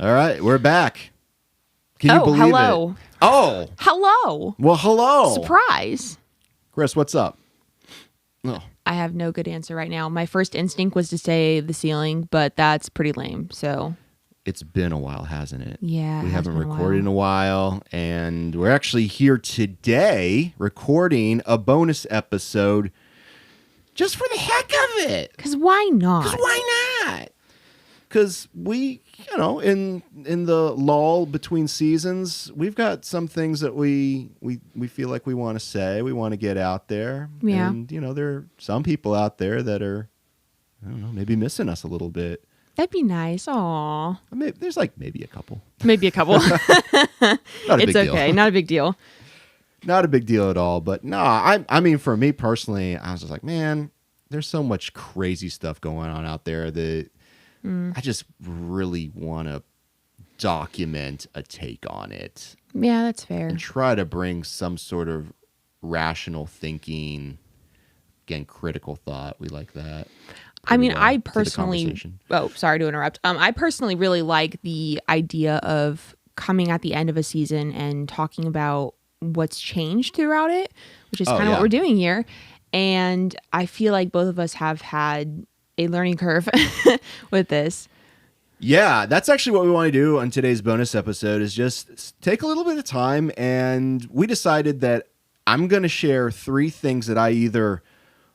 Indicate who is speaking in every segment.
Speaker 1: All right, we're back. Can you believe
Speaker 2: hello.
Speaker 1: it? Oh,
Speaker 2: Hello.
Speaker 1: well, hello.
Speaker 2: Surprise.
Speaker 1: Chris, what's up? Oh,
Speaker 2: I have no good answer right now. My first instinct was to say the ceiling, but that's pretty lame. So
Speaker 1: it's been a while, hasn't it?
Speaker 2: yeah,
Speaker 1: We haven't recorded in a while, and we're actually here today recording a bonus episode just for the heck of it.
Speaker 2: Because why not?
Speaker 1: Because why not? Because we, in the lull between seasons, we've got some things that we feel like we want to say, we want to get out there.
Speaker 2: Yeah.
Speaker 1: And, there are some people out there that are, I don't know, maybe missing us a little bit.
Speaker 2: That'd be nice. Aw.
Speaker 1: There's maybe a couple.
Speaker 2: Maybe a couple.
Speaker 1: Not a big deal.
Speaker 2: Okay. Not a big deal.
Speaker 1: Not a big deal at all. But no, I mean, for me personally, I was just like, man, there's so much crazy stuff going on out there that I just really want to document a take on it.
Speaker 2: Yeah, that's fair.
Speaker 1: And try to bring some sort of rational thinking, again, critical thought. We like that.
Speaker 2: I mean,
Speaker 1: well
Speaker 2: I
Speaker 1: to the
Speaker 2: personally,
Speaker 1: conversation.
Speaker 2: sorry to interrupt. I personally really like the idea of coming at the end of a season and talking about what's changed throughout it, which is kind of what we're doing here. And I feel like both of us have had a learning curve with this.
Speaker 1: Yeah, that's actually what we want to do on today's bonus episode is just take a little bit of time. And we decided that I'm going to share 3 things that I either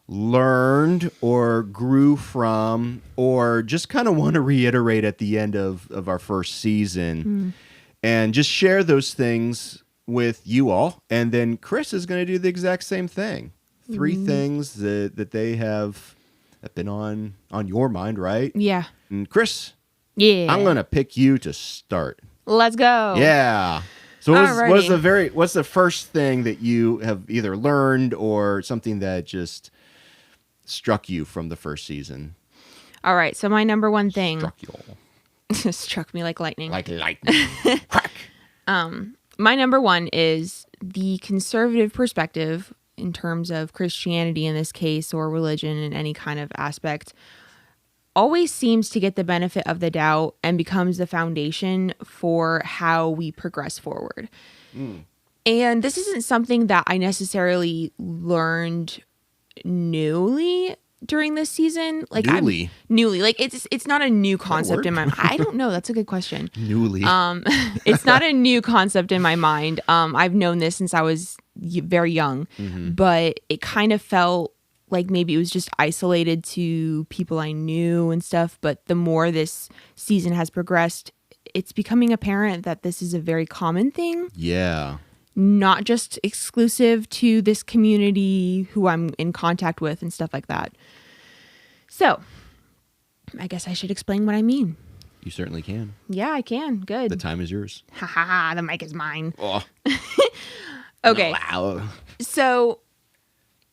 Speaker 1: learned or grew from or just kind of want to reiterate at the end of our first season and just share those things with you all. And then Kris is going to do the exact same thing. 3 things that they have been on your mind, right?
Speaker 2: Yeah.
Speaker 1: And Kris,
Speaker 2: Yeah.
Speaker 1: I'm going to pick you to start.
Speaker 2: Let's go.
Speaker 1: Yeah. So
Speaker 2: Alrighty.
Speaker 1: what's the first thing that you have either learned or something that just struck you from the first season?
Speaker 2: All right. So my number one thing struck me like lightning.
Speaker 1: Like lightning. Crack.
Speaker 2: My number one is the conservative perspective in terms of Christianity in this case, or religion in any kind of aspect, always seems to get the benefit of the doubt and becomes the foundation for how we progress forward. And this isn't something that I necessarily learned newly during this season. Like newly. Like it's not a new concept in my mind. I don't know. That's a good question.
Speaker 1: Newly.
Speaker 2: It's not a new concept in my mind. I've known this since I was very young, but it kind of felt like maybe it was just isolated to people I knew and stuff. But the more this season has progressed, it's becoming apparent that this is a very common thing.
Speaker 1: Yeah.
Speaker 2: Not just exclusive to this community who I'm in contact with and stuff like that. So, I guess I should explain what I mean.
Speaker 1: You certainly can.
Speaker 2: Yeah, I can. Good.
Speaker 1: The time is yours.
Speaker 2: Ha ha ha, the mic is mine.
Speaker 1: Oh.
Speaker 2: Okay.
Speaker 1: Wow.
Speaker 2: So,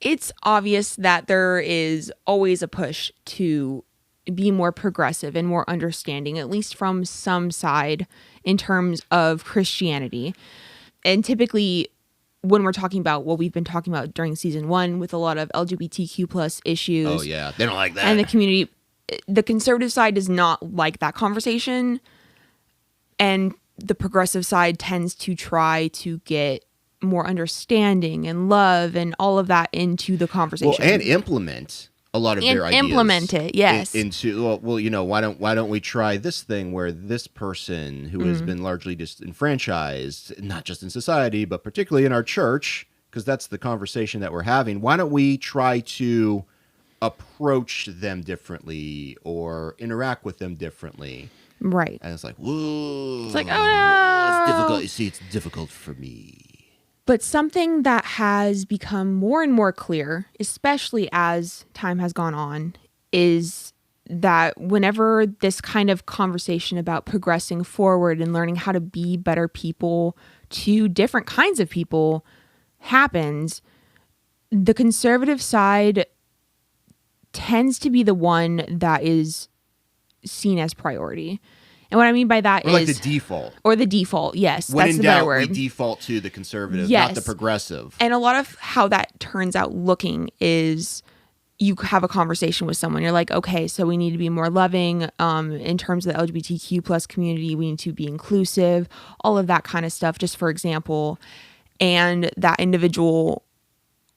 Speaker 2: it's obvious that there is always a push to be more progressive and more understanding, at least from some side, in terms of Christianity. And typically, when we're talking about what we've been talking about during season 1 with a lot of LGBTQ plus issues.
Speaker 1: Oh, yeah. They don't like that.
Speaker 2: And the community, the conservative side does not like that conversation. And the progressive side tends to try to get more understanding and love and all of that into the conversation.
Speaker 1: Well, and implement a lot of their ideas.
Speaker 2: Implement it, yes.
Speaker 1: Why don't we try this thing where this person who has been largely disenfranchised, not just in society, but particularly in our church, because that's the conversation that we're having. Why don't we try to approach them differently or interact with them differently?
Speaker 2: Right.
Speaker 1: And it's like, whoa.
Speaker 2: It's like, oh no.
Speaker 1: It's difficult. You see, it's difficult for me.
Speaker 2: But something that has become more and more clear, especially as time has gone on, is that whenever this kind of conversation about progressing forward and learning how to be better people to different kinds of people happens, the conservative side tends to be the one that is seen as priority. And what I mean by that
Speaker 1: or like the default.
Speaker 2: Or the default, yes.
Speaker 1: When
Speaker 2: that's
Speaker 1: in
Speaker 2: the better
Speaker 1: doubt,
Speaker 2: word.
Speaker 1: we default to the conservative,
Speaker 2: yes.
Speaker 1: not the progressive.
Speaker 2: And a lot of how that turns out looking is you have a conversation with someone. You're like, okay, so we need to be more loving in terms of the LGBTQ plus community. We need to be inclusive, all of that kind of stuff, just for example. And that individual,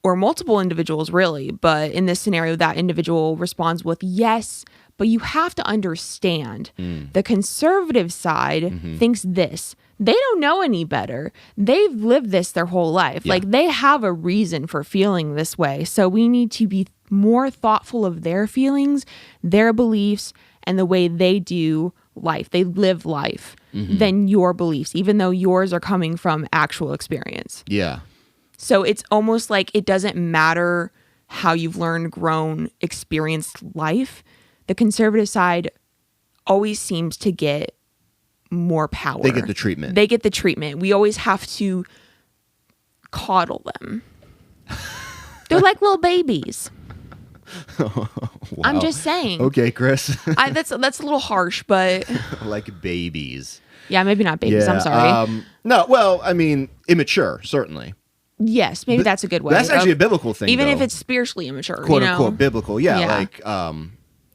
Speaker 2: or multiple individuals really, but in this scenario, that individual responds with yes, but you have to understand the conservative side thinks this. They don't know any better. They've lived this their whole life.
Speaker 1: Yeah.
Speaker 2: Like, they have a reason for feeling this way. So we need to be more thoughtful of their feelings, their beliefs, and the way they do life. They live life than your beliefs, even though yours are coming from actual experience.
Speaker 1: Yeah.
Speaker 2: So it's almost like it doesn't matter how you've learned, grown, experienced life. The conservative side always seems to get more power.
Speaker 1: They get the treatment.
Speaker 2: They get the treatment. We always have to coddle them. They're like little babies.
Speaker 1: Wow.
Speaker 2: I'm just saying.
Speaker 1: Okay, Kris.
Speaker 2: That's a little harsh, but
Speaker 1: Like babies.
Speaker 2: yeah, maybe not babies. I'm sorry.
Speaker 1: No, well, I mean, immature, certainly.
Speaker 2: Yes, maybe that's a good way.
Speaker 1: That's actually a biblical thing,
Speaker 2: even
Speaker 1: though.
Speaker 2: if it's spiritually immature,
Speaker 1: Quote
Speaker 2: you know?
Speaker 1: unquote biblical. Yeah,
Speaker 2: Yeah.
Speaker 1: like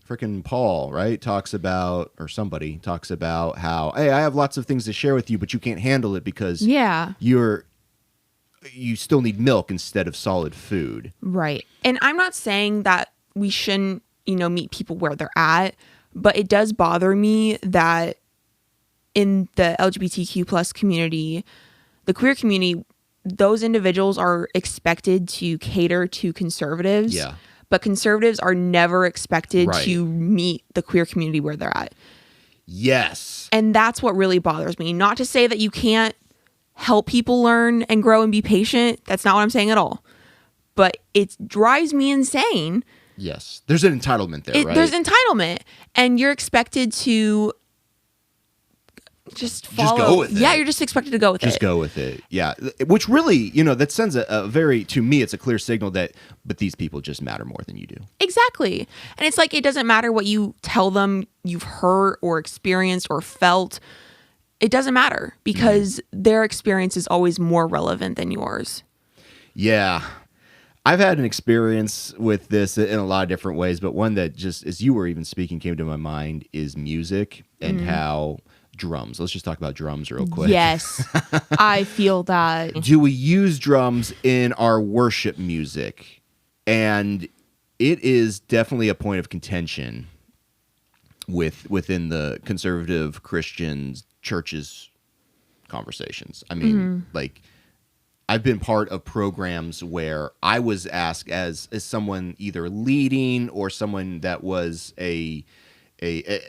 Speaker 1: freaking Paul, right? Talks about, or somebody talks about how, hey, I have lots of things to share with you, but you can't handle it because
Speaker 2: Yeah.
Speaker 1: you still need milk instead of solid food.
Speaker 2: Right. And I'm not saying that we shouldn't, meet people where they're at, but it does bother me that in the LGBTQ plus community, the queer community, those individuals are expected to cater to conservatives.
Speaker 1: Yeah.
Speaker 2: But conservatives are never expected
Speaker 1: Right.
Speaker 2: to meet the queer community where they're at.
Speaker 1: Yes.
Speaker 2: And that's what really bothers me. Not to say that you can't help people learn and grow and be patient. That's not what I'm saying at all. But it drives me insane.
Speaker 1: Yes. There's an entitlement there, right?
Speaker 2: There's entitlement. And you're expected to just follow.
Speaker 1: go with it.
Speaker 2: Yeah, you're just expected to go with it.
Speaker 1: Just go with it. Yeah. Which really, that sends a very, to me, it's a clear signal but these people just matter more than you do.
Speaker 2: Exactly. And it's like, it doesn't matter what you tell them you've heard or experienced or felt. It doesn't matter because their experience is always more relevant than yours.
Speaker 1: Yeah. I've had an experience with this in a lot of different ways, but one that just, as you were even speaking, came to my mind is music and how drums. Let's just talk about drums real quick.
Speaker 2: Yes. I feel that.
Speaker 1: Do we use drums in our worship music? And it is definitely a point of contention within the conservative Christians churches conversations. I mean, like, I've been part of programs where I was asked as someone either leading or someone that was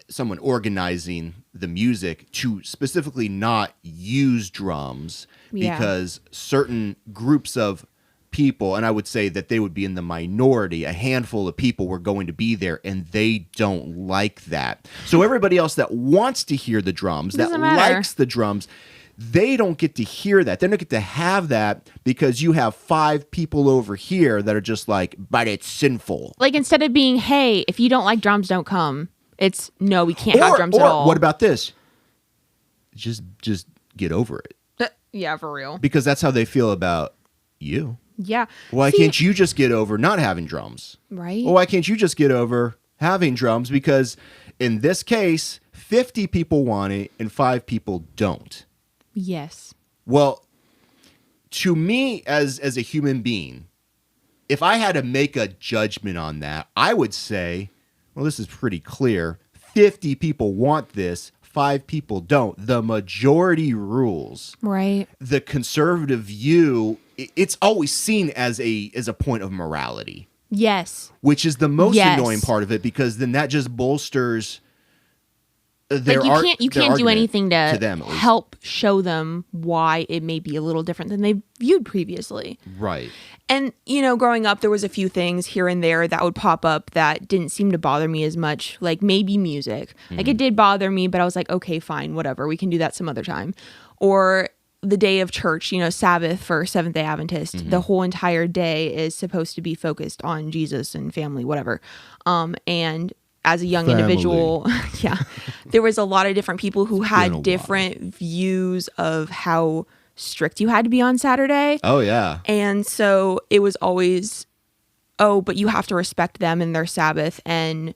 Speaker 1: someone organizing the music to specifically not use drums because certain groups of people, and I would say that they would be in the minority, a handful of people were going to be there and they don't like that. So everybody else that wants to hear the drums, that likes the drums, they don't get to hear that. They don't get to have that because you have 5 people over here that are just like, but it's sinful.
Speaker 2: Like, instead of being, hey, if you don't like drums, don't come. It's, no, we can't have drums at all.
Speaker 1: What about this? Just get over it.
Speaker 2: Yeah, for real.
Speaker 1: Because that's how they feel about you.
Speaker 2: Yeah.
Speaker 1: Why can't you just get over not having drums?
Speaker 2: Right.
Speaker 1: Well, why can't you just get over having drums? Because in this case, 50 people want it and 5 people don't.
Speaker 2: Yes.
Speaker 1: Well, to me as a human being, if I had to make a judgment on that, I would say, well, this is pretty clear. 50 people want this, 5 people don't. The majority rules.
Speaker 2: Right.
Speaker 1: The conservative view, it's always seen as a point of morality.
Speaker 2: Yes.
Speaker 1: Which is the most annoying part of it, because then that just bolsters their
Speaker 2: you can't do anything to
Speaker 1: them,
Speaker 2: help show them why it may be a little different than they viewed previously.
Speaker 1: Right.
Speaker 2: And, growing up, there was a few things here and there that would pop up that didn't seem to bother me as much, like maybe music. Like, it did bother me, but I was like, okay, fine, whatever. We can do that some other time. Or the day of church, Sabbath for Seventh-day Adventist, the whole entire day is supposed to be focused on Jesus and family, whatever. And as a young individual, there was a lot of different people who had different views of how strict you had to be on Saturday.
Speaker 1: Oh, yeah.
Speaker 2: And so it was always oh, but you have to respect them and their Sabbath, and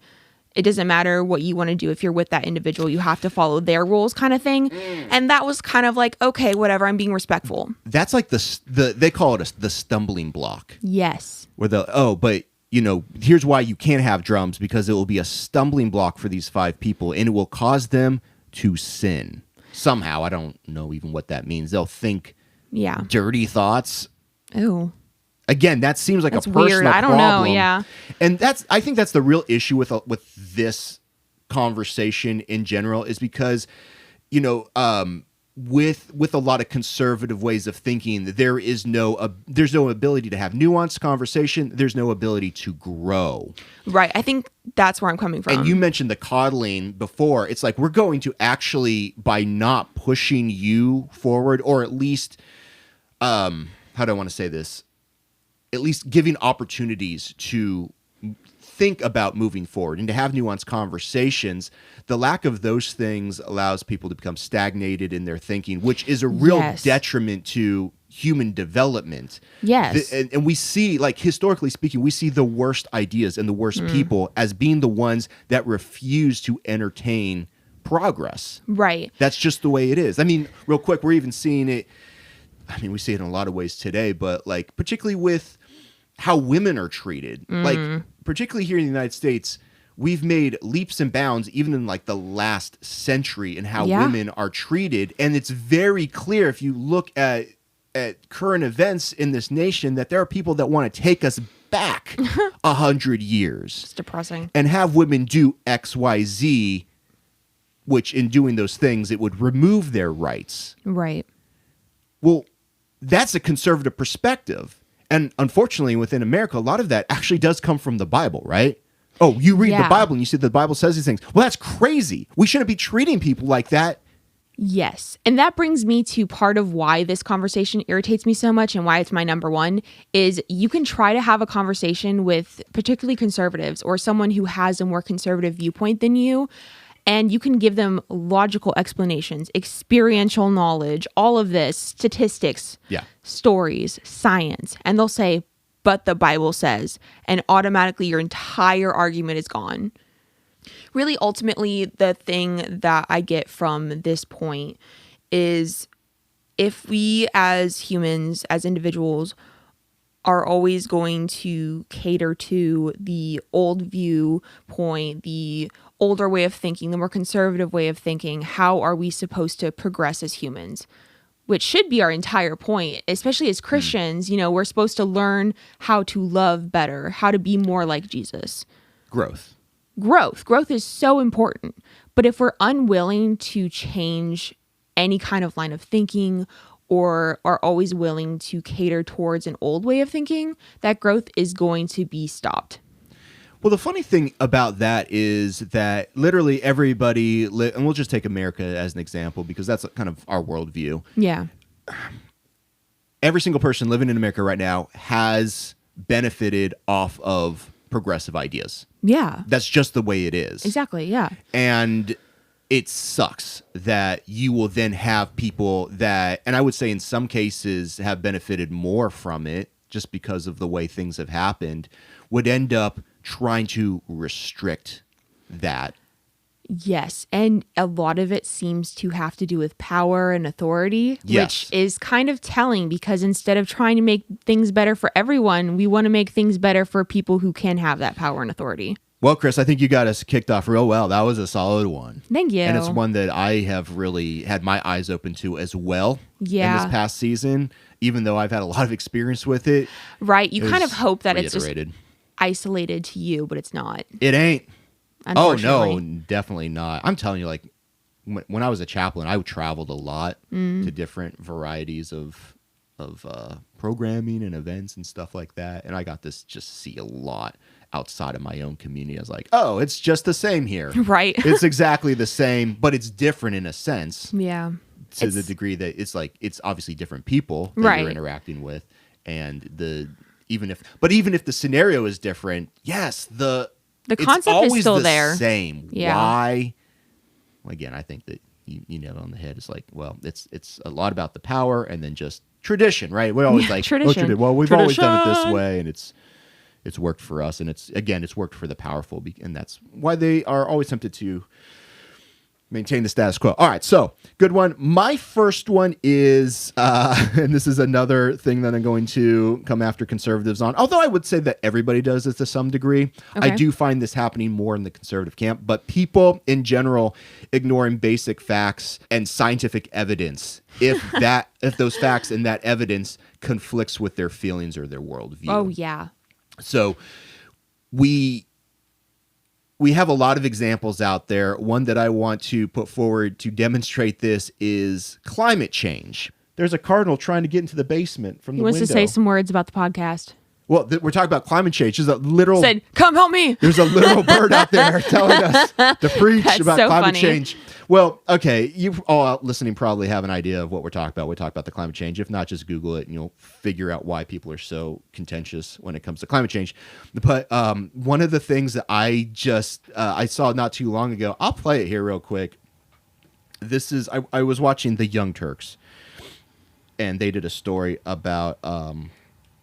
Speaker 2: it doesn't matter what you want to do. If you're with that individual, you have to follow their rules kind of thing. And that was kind of like, okay, whatever, I'm being respectful.
Speaker 1: That's like they call it the stumbling block.
Speaker 2: Yes.
Speaker 1: Where but here's why you can't have drums, because it will be a stumbling block for these 5 people and it will cause them to sin. Somehow, I don't know even what that means. They'll think dirty thoughts.
Speaker 2: Ooh.
Speaker 1: Again, that seems like that's a personal
Speaker 2: weird. I don't
Speaker 1: problem.
Speaker 2: know, yeah.
Speaker 1: And I think that's the real issue with this conversation in general, is because, with a lot of conservative ways of thinking, there's no ability to have nuanced conversation. There's no ability to grow.
Speaker 2: Right. I think that's where I'm coming from.
Speaker 1: And you mentioned the coddling before. It's like, we're going to actually, by not pushing you forward, or at least, how do I want to say this? At least giving opportunities to think about moving forward and to have nuanced conversations, the lack of those things allows people to become stagnated in their thinking, which is a real detriment to human development.
Speaker 2: Yes.
Speaker 1: And we see, like, historically speaking, we see the worst ideas and the worst people as being the ones that refuse to entertain progress.
Speaker 2: Right.
Speaker 1: That's just the way it is. I mean, real quick, we're even seeing it. I mean, we see it in a lot of ways today, but like particularly with how women are treated, like particularly here in the United States, we've made leaps and bounds even in like the last century in how women are treated. And it's very clear if you look at current events in this nation that there are people that want to take us back 100 years.
Speaker 2: It's depressing.
Speaker 1: And have women do X, Y, Z, which in doing those things, it would remove their rights.
Speaker 2: Right.
Speaker 1: Well, that's a conservative perspective. And unfortunately, within America, a lot of that actually does come from the Bible, right? Oh, you read the Bible and you see the Bible says these things. Well, that's crazy. We shouldn't be treating people like that.
Speaker 2: Yes. And that brings me to part of why this conversation irritates me so much and why it's my number one is you can try to have a conversation with particularly conservatives or someone who has a more conservative viewpoint than you, and you can give them logical explanations, experiential knowledge, all of this, statistics, stories, science, and they'll say, but the Bible says, and automatically your entire argument is gone. Really, ultimately, the thing that I get from this point is if we as humans, as individuals, are always going to cater to the old viewpoint, the older way of thinking, the more conservative way of thinking, how are we supposed to progress as humans? Which should be our entire point, especially as Christians. You know, we're supposed to learn how to love better, how to be more like Jesus.
Speaker 1: Growth is so important. But if we're unwilling to change any kind of line of thinking or are always willing to cater towards an old way of thinking, that growth is going to be stopped. Well, the funny thing about that is that literally everybody, and we'll just take America as an example because that's kind of our worldview.
Speaker 2: Yeah.
Speaker 1: Every single person living in America right now has benefited off of progressive ideas.
Speaker 2: Yeah.
Speaker 1: That's just the way it is.
Speaker 2: Exactly, yeah.
Speaker 1: And it sucks that you will then have people that, and I would say in some cases have benefited more from it just because of the way things have happened, would end up trying to restrict that.
Speaker 2: Yes, and a lot of it seems to have to do with power and authority, which is kind of telling because instead of trying to make things better for everyone, we want to make things better for people who can have that power and authority.
Speaker 1: Well, Kris, I think you got us kicked off real well. That was a solid one.
Speaker 2: Thank you.
Speaker 1: And it's one that I have really had my eyes open to as well in this past season, even though I've had a lot of experience with it.
Speaker 2: Right. You kind of hope that it's just isolated to you, but it's not.
Speaker 1: It ain't. Oh, no, definitely not. I'm telling you, like, when I was a chaplain, I traveled a lot to different varieties of programming and events and stuff like that. And I got to just see a lot outside of my own community. I was like, oh, it's just the same here.
Speaker 2: Right.
Speaker 1: It's exactly the same, but it's different in a sense.
Speaker 2: Yeah.
Speaker 1: To the degree that it's like, it's obviously different people that you're interacting with. And even if the scenario is different, yes, the concept is still there. Same. Yeah. Why? Well, again, I think that you nailed it on the head. It's like, well, it's a lot about the power and then just tradition, right? We always like tradition. Well, we've always done it this way, and it's it's worked for us, and it's worked for the powerful, and that's why they are always tempted to maintain the status quo. All right, so good one. My first one is, and this is another thing that I'm going to come after conservatives on, although I would say that everybody does this to some degree.
Speaker 2: Okay.
Speaker 1: I do find this happening more in the conservative camp, but people in general ignoring basic facts and scientific evidence if those facts and that evidence conflicts with their feelings or their worldview.
Speaker 2: Oh, yeah.
Speaker 1: So we have a lot of examples out there. One that I want to put forward to demonstrate this is climate change. There's a cardinal trying to get into the basement from the window.
Speaker 2: He wants to say some words about the podcast.
Speaker 1: Well, we're talking about climate change. There's a literal...
Speaker 2: Said, come help me.
Speaker 1: There's a literal bird out there telling us to preach
Speaker 2: That's
Speaker 1: about
Speaker 2: so
Speaker 1: climate
Speaker 2: funny.
Speaker 1: change. Well, okay, you all out listening probably have an idea of what we're talking about. We talk about the climate change. If not, just Google it and you'll figure out why people are so contentious when it comes to climate change. But one of the things that I saw not too long ago, I'll play it here real quick. This is, I was watching The Young Turks, and they did a story about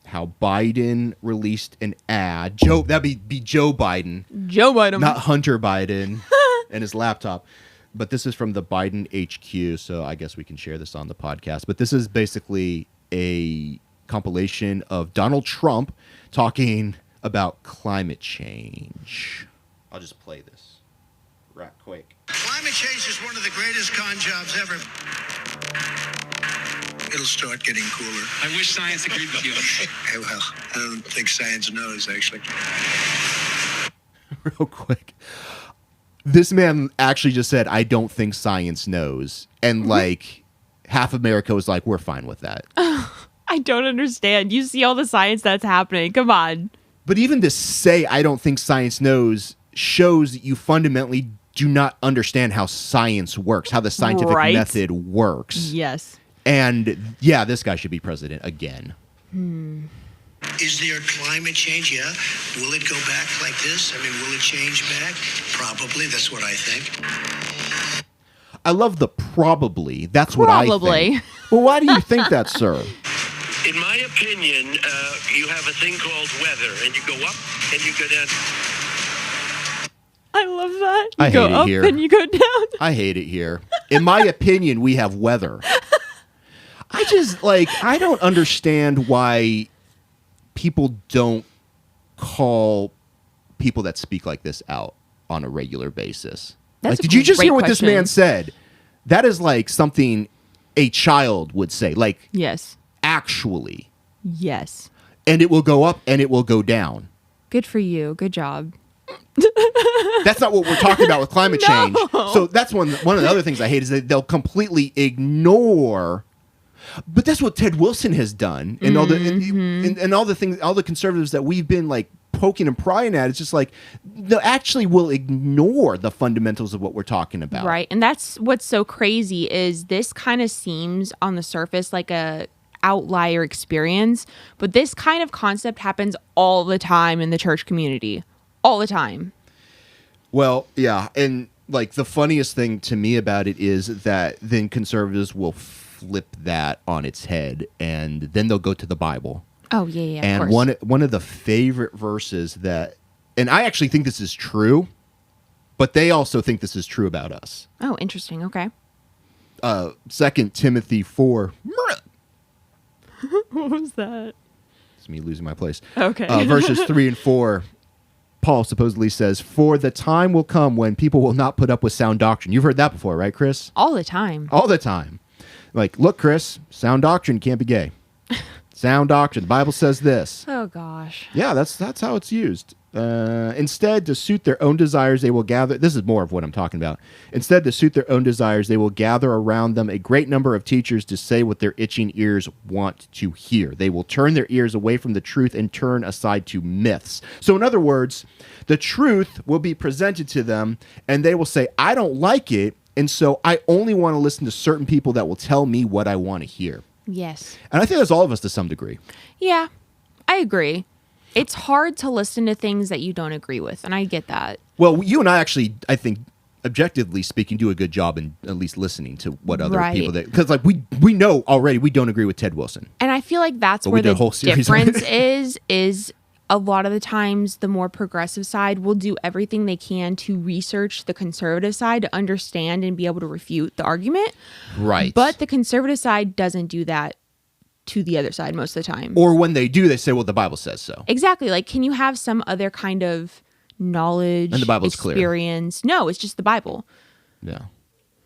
Speaker 1: how Biden released an ad. That'd be Joe Biden.
Speaker 2: Joe Biden.
Speaker 1: Not Hunter Biden and his laptop. But this is from the Biden HQ, so I guess we can share this on the podcast. But this is basically a compilation of Donald Trump talking about climate change. I'll just play this right quick.
Speaker 3: Climate change is one of the greatest con jobs ever. It'll start getting cooler.
Speaker 4: I wish science agreed with you.
Speaker 3: Well, I don't think science knows, actually.
Speaker 1: Real quick. This man actually just said, I don't think science knows. And like half America was like, we're fine with that.
Speaker 2: I don't understand. You see all the science that's happening. Come on.
Speaker 1: But even to say, I don't think science knows, shows that you fundamentally do not understand how science works, how the scientific method works.
Speaker 2: Yes.
Speaker 1: And yeah, this guy should be president again.
Speaker 3: Is there climate change? Yeah. Will it go back like this? I mean, will it change back? Probably. That's what I think.
Speaker 1: I love the probably. That's what I think. Well, why do you think that, sir?
Speaker 5: In my opinion, you have a thing called weather, and you go up and you go down.
Speaker 2: I love that.
Speaker 1: I
Speaker 2: You go
Speaker 1: hate it
Speaker 2: up
Speaker 1: here.
Speaker 2: and you go down.
Speaker 1: I hate it here. In my opinion, we have weather. I don't understand why people don't call people that speak like this out on a regular basis.
Speaker 2: That's a
Speaker 1: did you just
Speaker 2: great
Speaker 1: hear what this
Speaker 2: question.
Speaker 1: man said? That is like something a child would say. Like,
Speaker 2: Yes.
Speaker 1: actually.
Speaker 2: Yes.
Speaker 1: And it will go up and it will go down.
Speaker 2: Good for you. Good job.
Speaker 1: That's not what we're talking about with climate change. So that's one of the other things I hate is that they'll completely ignore. But that's what Ted Wilson has done, and all the and all the things, all the conservatives that we've been like poking and prying at. It's just like they actually will ignore the fundamentals of what we're talking about.
Speaker 2: Right. And that's what's so crazy is this kind of seems on the surface like a outlier experience, but this kind of concept happens all the time in the church community. All the time.
Speaker 1: Well, yeah, and like the funniest thing to me about it is that then conservatives will flip that on its head, and then they'll go to the Bible.
Speaker 2: Oh, yeah,
Speaker 1: And
Speaker 2: of course.
Speaker 1: one of the favorite verses that, and I actually think this is true, but they also think this is true about us.
Speaker 2: Oh, interesting. Okay.
Speaker 1: 2 Timothy 4.
Speaker 2: What was that?
Speaker 1: It's me losing my place.
Speaker 2: Okay.
Speaker 1: Verses 3 and 4. Paul supposedly says, "For the time will come when people will not put up with sound doctrine." You've heard that before, right, Chris?
Speaker 2: All the time.
Speaker 1: All the time. Like, look, Chris, sound doctrine can't be gay. Sound doctrine. The Bible says this.
Speaker 2: Oh, gosh.
Speaker 1: Yeah, that's how it's used. Instead, to suit their own desires, they will gather. This is more of what I'm talking about. Instead, to suit their own desires, they will gather around them a great number of teachers to say what their itching ears want to hear. They will turn their ears away from the truth and turn aside to myths. So, in other words, the truth will be presented to them, and they will say, I don't like it, and so I only want to listen to certain people that will tell me what I want to hear.
Speaker 2: Yes.
Speaker 1: And I think that's all of us to some degree.
Speaker 2: Yeah, I agree. It's hard to listen to things that you don't agree with, and I get that.
Speaker 1: Well, you and I actually, I think, objectively speaking, do a good job in at least listening to what other
Speaker 2: Right.
Speaker 1: people that, because like we know already we don't agree with Ted Wilson.
Speaker 2: And I feel like that's
Speaker 1: But we
Speaker 2: where
Speaker 1: did a
Speaker 2: the
Speaker 1: whole series on
Speaker 2: difference is a lot of the times the more progressive side will do everything they can to research the conservative side to understand and be able to refute the argument.
Speaker 1: Right.
Speaker 2: But the conservative side doesn't do that to the other side most of the time.
Speaker 1: Or when they do, they say, well, the Bible says so.
Speaker 2: Exactly. Like, can you have some other kind of knowledge,
Speaker 1: And the Bible's
Speaker 2: experience? Clear. No, it's just the Bible.
Speaker 1: Yeah.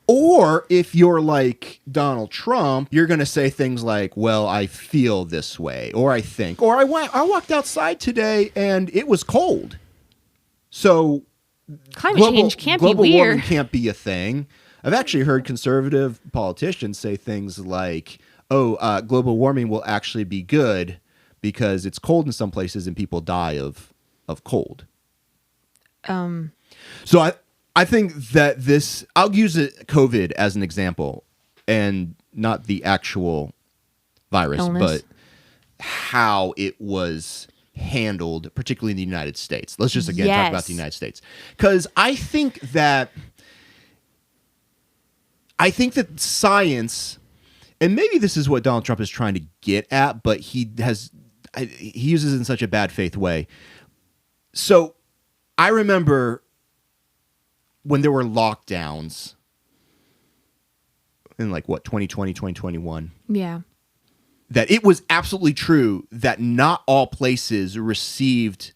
Speaker 1: Or if you're like Donald Trump, you're going to say things like, well, I feel this way, or I think, or I walked outside today and it was cold. So
Speaker 2: climate change can't be
Speaker 1: global
Speaker 2: weird.
Speaker 1: warming can't be a thing. I've actually heard conservative politicians say things like, global warming will actually be good because it's cold in some places and people die of cold. So I think that I'll use COVID as an example and not the actual virus,
Speaker 2: illness.
Speaker 1: but how it was handled, particularly in the United States. Let's just again talk about the United States. Because I think that science, and maybe this is what Donald Trump is trying to get at, but he uses it in such a bad faith way. So I remember when there were lockdowns in 2020, 2021.
Speaker 2: Yeah.
Speaker 1: That it was absolutely true that not all places received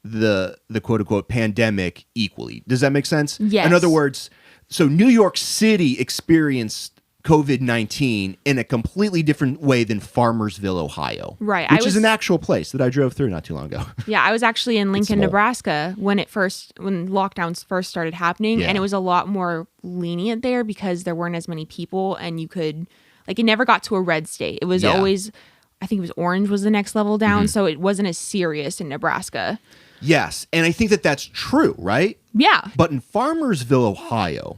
Speaker 1: the quote unquote pandemic equally. Does that make sense?
Speaker 2: Yes.
Speaker 1: In other words, so New York City experienced COVID-19 in a completely different way than Farmersville, Ohio.
Speaker 2: Right.
Speaker 1: Which is an actual place that I drove through not too long ago.
Speaker 2: Yeah, I was actually in Lincoln,
Speaker 1: small.
Speaker 2: Nebraska when lockdowns first started happening, and it was a lot more lenient there because there weren't as many people, and you could, it never got to a red state. It was always, I think it was orange was the next level down, so it wasn't as serious in Nebraska.
Speaker 1: Yes, and I think that that's true, right?
Speaker 2: Yeah.
Speaker 1: But in Farmersville, Ohio,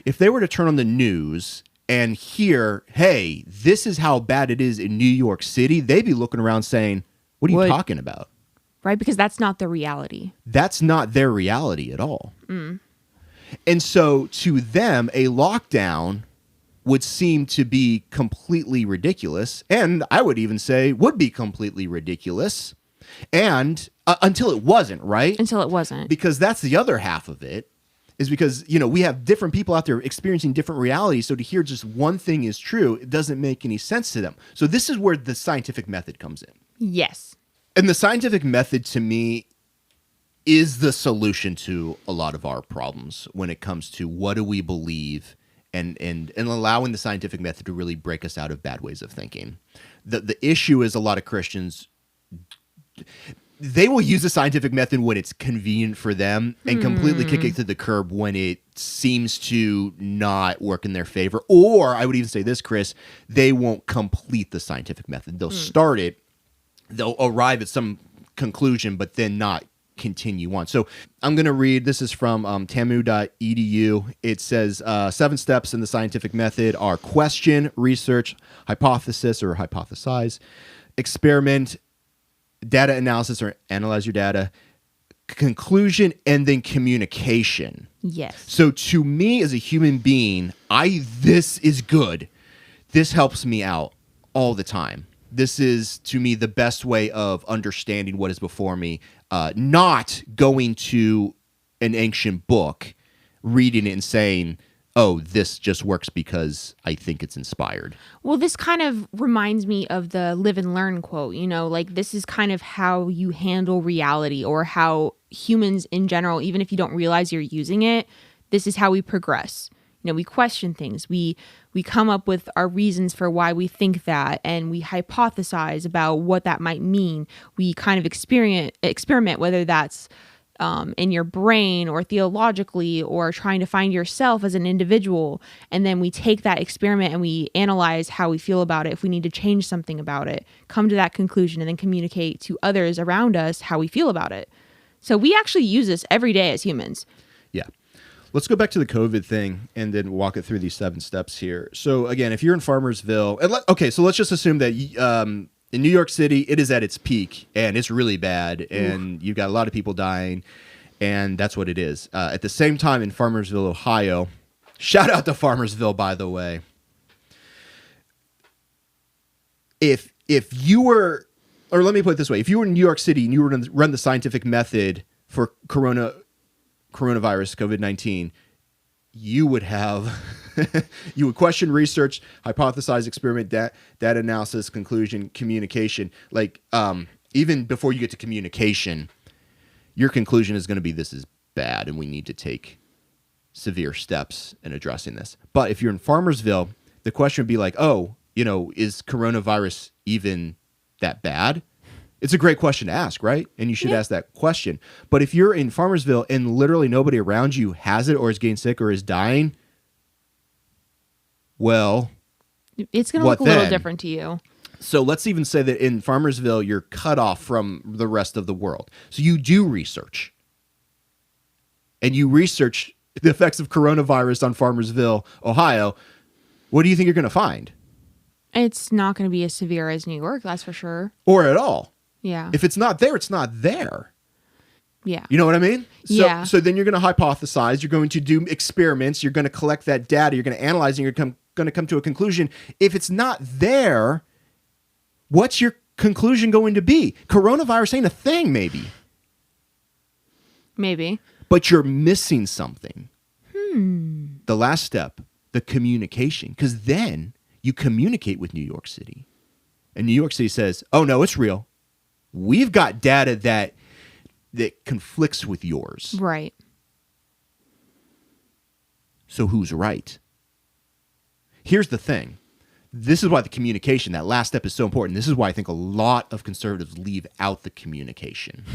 Speaker 1: if they were to turn on the news and hear, hey, this is how bad it is in New York City, they'd be looking around saying, what are you talking about?
Speaker 2: Right, because that's not the reality.
Speaker 1: That's not their reality at all. And so to them, a lockdown would seem to be completely ridiculous, and I would even say would be completely ridiculous, and until it wasn't, right?
Speaker 2: Until it wasn't.
Speaker 1: Because that's the other half of it, is because, we have different people out there experiencing different realities, so to hear just one thing is true, it doesn't make any sense to them. So this is where the scientific method comes in.
Speaker 2: Yes. And
Speaker 1: the scientific method, to me, is the solution to a lot of our problems when it comes to what do we believe, and allowing the scientific method to really break us out of bad ways of thinking. The issue is a lot of Christians, they will use the scientific method when it's convenient for them and completely kick it to the curb when it seems to not work in their favor. Or I would even say this, Kris, they won't complete the scientific method. They'll start it, they'll arrive at some conclusion, but then not continue on. So I'm going to read, this is from tamu.edu. It says 7 steps in the scientific method are question, research, hypothesis or hypothesize, experiment, data analysis or analyze your data, conclusion, and then communication.
Speaker 2: Yes.
Speaker 1: So to me as a human being, this is good. This helps me out all the time. This is, to me, the best way of understanding what is before me, not going to an ancient book, reading it and saying, oh, this just works because I think it's inspired.
Speaker 2: Well, this kind of reminds me of the live and learn quote, this is kind of how you handle reality, or how humans in general, even if you don't realize you're using it, this is how we progress. We question things. We come up with our reasons for why we think that, and we hypothesize about what that might mean. We kind of experiment, whether that's in your brain or theologically, or trying to find yourself as an individual. And then we take that experiment and we analyze how we feel about it, if we need to change something about it, come to that conclusion, and then communicate to others around us how we feel about it. So we actually use this every day as humans.
Speaker 1: Yeah. Let's go back to the COVID thing and then walk it through these 7 steps here. So again, if you're in Farmersville, so let's just assume that in New York City, it is at its peak and it's really bad, and you've got a lot of people dying, and that's what it is. At the same time, in Farmersville, Ohio, shout out to Farmersville, by the way. If you were or let me put it this way. If you were in New York City and you were to run the scientific method for coronavirus, COVID-19, you would have, you would question research, hypothesize, experiment, data analysis, conclusion, communication. Like, even before you get to communication, your conclusion is going to be, this is bad and we need to take severe steps in addressing this. But if you're in Farmersville, the question would be like, oh, is coronavirus even that bad? It's a great question to ask, right? And you should ask that question. But if you're in Farmersville and literally nobody around you has it or is getting sick or is dying, well,
Speaker 2: it's going to look a little different to you.
Speaker 1: So let's even say that in Farmersville, you're cut off from the rest of the world. So you do research. And you research the effects of coronavirus on Farmersville, Ohio. What do you think you're going to find?
Speaker 2: It's not going to be as severe as New York, that's for sure.
Speaker 1: Or at all.
Speaker 2: Yeah.
Speaker 1: If it's not there, it's not there.
Speaker 2: Yeah.
Speaker 1: You know what I mean?
Speaker 2: Yeah.
Speaker 1: So then you're going to hypothesize. You're going to do experiments. You're going to collect that data. You're going to analyze, and you're going to come to a conclusion. If it's not there, what's your conclusion going to be? Coronavirus ain't a thing, maybe.
Speaker 2: Maybe.
Speaker 1: But you're missing something. The last step, the communication. Because then you communicate with New York City. And New York City says, oh, no, it's real. We've got data that conflicts with yours.
Speaker 2: Right.
Speaker 1: So who's right? Here's the thing. This is why the communication, that last step, is so important. This is why I think a lot of conservatives leave out the communication.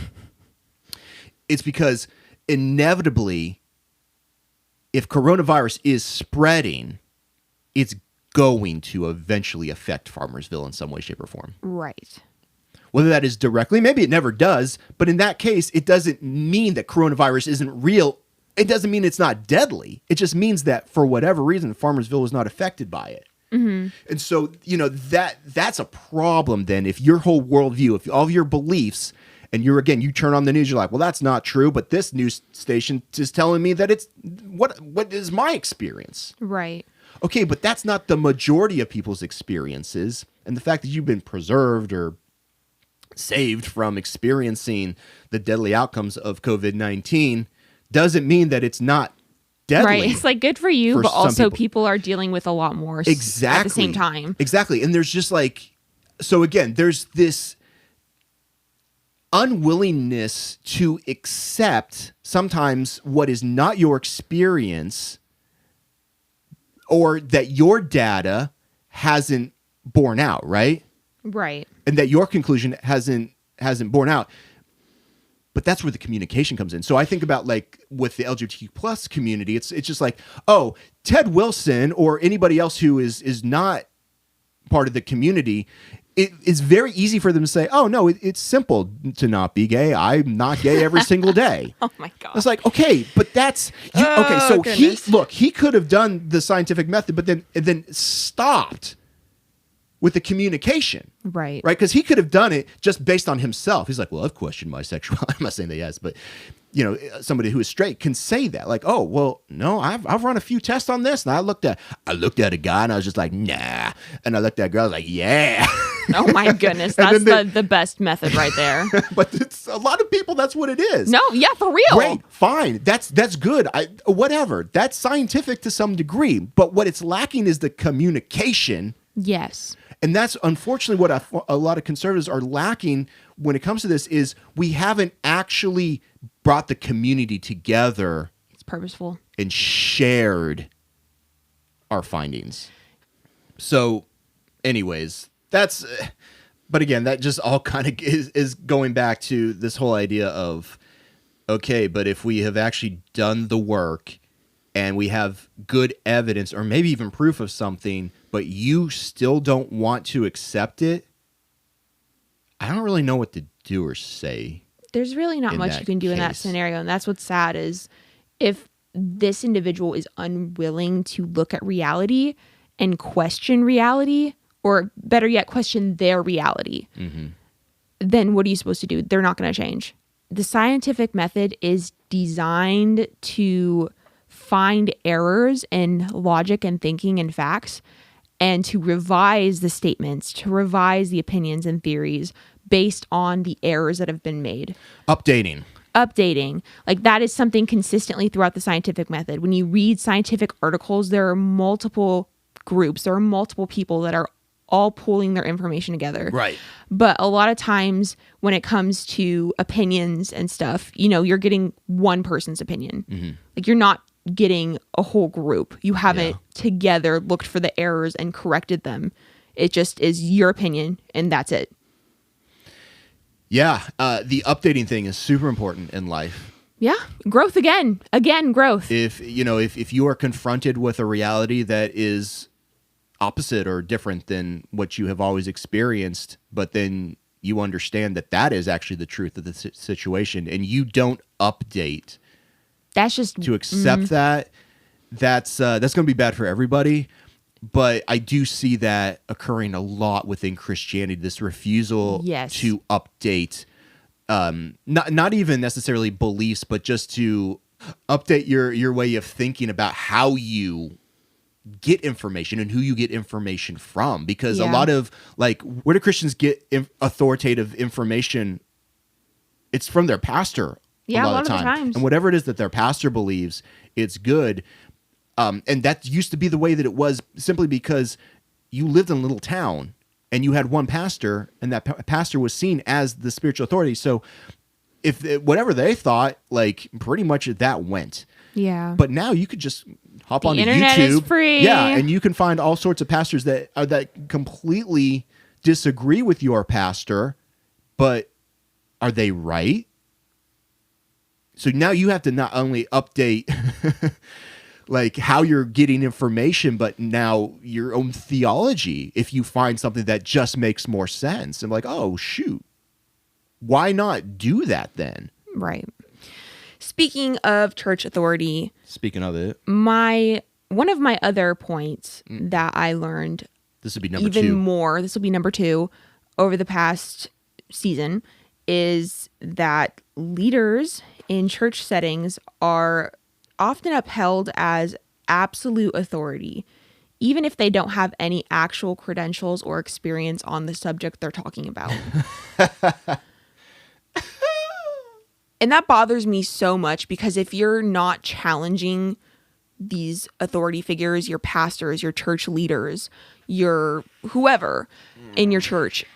Speaker 1: It's because inevitably, if coronavirus is spreading, it's going to eventually affect Farmersville in some way, shape, or form.
Speaker 2: Right.
Speaker 1: Whether that is directly, maybe it never does, but in that case, it doesn't mean that coronavirus isn't real. It doesn't mean it's not deadly. It just means that for whatever reason, Farmersville was not affected by it. Mm-hmm. And so, that's a problem then. If your whole worldview, if all of your beliefs, and you turn on the news, you're like, well, that's not true, but this news station is telling me that it's, what is my experience?
Speaker 2: Right.
Speaker 1: Okay, but that's not the majority of people's experiences. And the fact that you've been preserved or saved from experiencing the deadly outcomes of COVID-19 doesn't mean that it's not deadly.
Speaker 2: Right. It's like good for you, but also people are dealing with a lot more at the same time.
Speaker 1: Exactly. And there's just so again, there's this unwillingness to accept sometimes what is not your experience, or that your data hasn't borne out, right?
Speaker 2: Right.
Speaker 1: And that your conclusion hasn't borne out. But that's where the communication comes in. So I think about with the LGBTQ plus community, it's just like, oh, Ted Wilson or anybody else who is not part of the community, it's very easy for them to say, oh, no, it's simple to not be gay. I'm not gay every single day.
Speaker 2: Oh, my God.
Speaker 1: It's like, okay, but that's... he could have done the scientific method, but then stopped with the communication.
Speaker 2: Right.
Speaker 1: Right? Because he could have done it just based on himself. He's like, well, I've questioned my sexuality. I'm not saying that he has, but somebody who is straight can say that. Like, oh, well, no, I've run a few tests on this, and I looked at a guy, and I was just like, nah. And I looked at a girl, I was like, yeah.
Speaker 2: Oh my goodness, that's the best method right there.
Speaker 1: But it's a lot of people. That's what it is.
Speaker 2: No, yeah, for real.
Speaker 1: Great, fine, that's good. Whatever. That's scientific to some degree. But what it's lacking is the communication.
Speaker 2: Yes.
Speaker 1: And that's unfortunately what a lot of conservatives are lacking when it comes to this, is we haven't actually brought the community together.
Speaker 2: It's purposeful.
Speaker 1: And shared our findings. So anyways, but again, that just all kind of is going back to this whole idea of, okay, but if we have actually done the work and we have good evidence or maybe even proof of something, but you still don't want to accept it, I don't really know what to do or say.
Speaker 2: There's really not much you can do in that scenario. And that's what's sad, is if this individual is unwilling to look at reality and question reality, or better yet, question their reality, then what are you supposed to do? They're not going to change. The scientific method is designed to find errors in logic and thinking and facts, and to revise the statements, to revise the opinions and theories based on the errors that have been made.
Speaker 1: Updating.
Speaker 2: Like that is something consistently throughout the scientific method. When you read scientific articles, there are multiple groups, there are multiple people that are all pulling their information together.
Speaker 1: Right.
Speaker 2: But a lot of times when it comes to opinions and stuff, you're getting one person's opinion.
Speaker 1: Mm-hmm.
Speaker 2: Like you're not getting a whole group. You haven't together looked for the errors and corrected them. It just is your opinion and that's it.
Speaker 1: Yeah. The updating thing is super important in life.
Speaker 2: Yeah. Growth again, growth.
Speaker 1: If you are confronted with a reality that is opposite or different than what you have always experienced, but then you understand that is actually the truth of the situation and you don't update,
Speaker 2: that's just
Speaker 1: to accept that's going to be bad for everybody. But I do see that occurring a lot within Christianity, this refusal to update, not even necessarily beliefs, but just to update your way of thinking about how you get information and who you get information from. Because a lot of, like, where do Christians get authoritative information? It's from their pastor a lot of the times. And whatever it is that their pastor believes, it's good. And that used to be the way that it was, simply because you lived in a little town and you had one pastor, and that pastor was seen as the spiritual authority. So if whatever they thought, like, pretty much that went.
Speaker 2: Yeah.
Speaker 1: But now you could just hop on YouTube.
Speaker 2: The internet is free.
Speaker 1: Yeah, and you can find all sorts of pastors that completely disagree with your pastor, but are they right? So now you have to not only update like how you're getting information, but now your own theology. If you find something that just makes more sense, and like, oh shoot, why not do that then?
Speaker 2: Right. Speaking of church authority,
Speaker 1: speaking of it,
Speaker 2: one of my other points that I learned,
Speaker 1: this would be number
Speaker 2: even
Speaker 1: 2.
Speaker 2: more. This will be number 2 over the past season, is that leaders in church settings are often upheld as absolute authority, even if they don't have any actual credentials or experience on the subject they're talking about. And that bothers me so much, because if you're not challenging these authority figures, your pastors, your church leaders, your whoever in your church,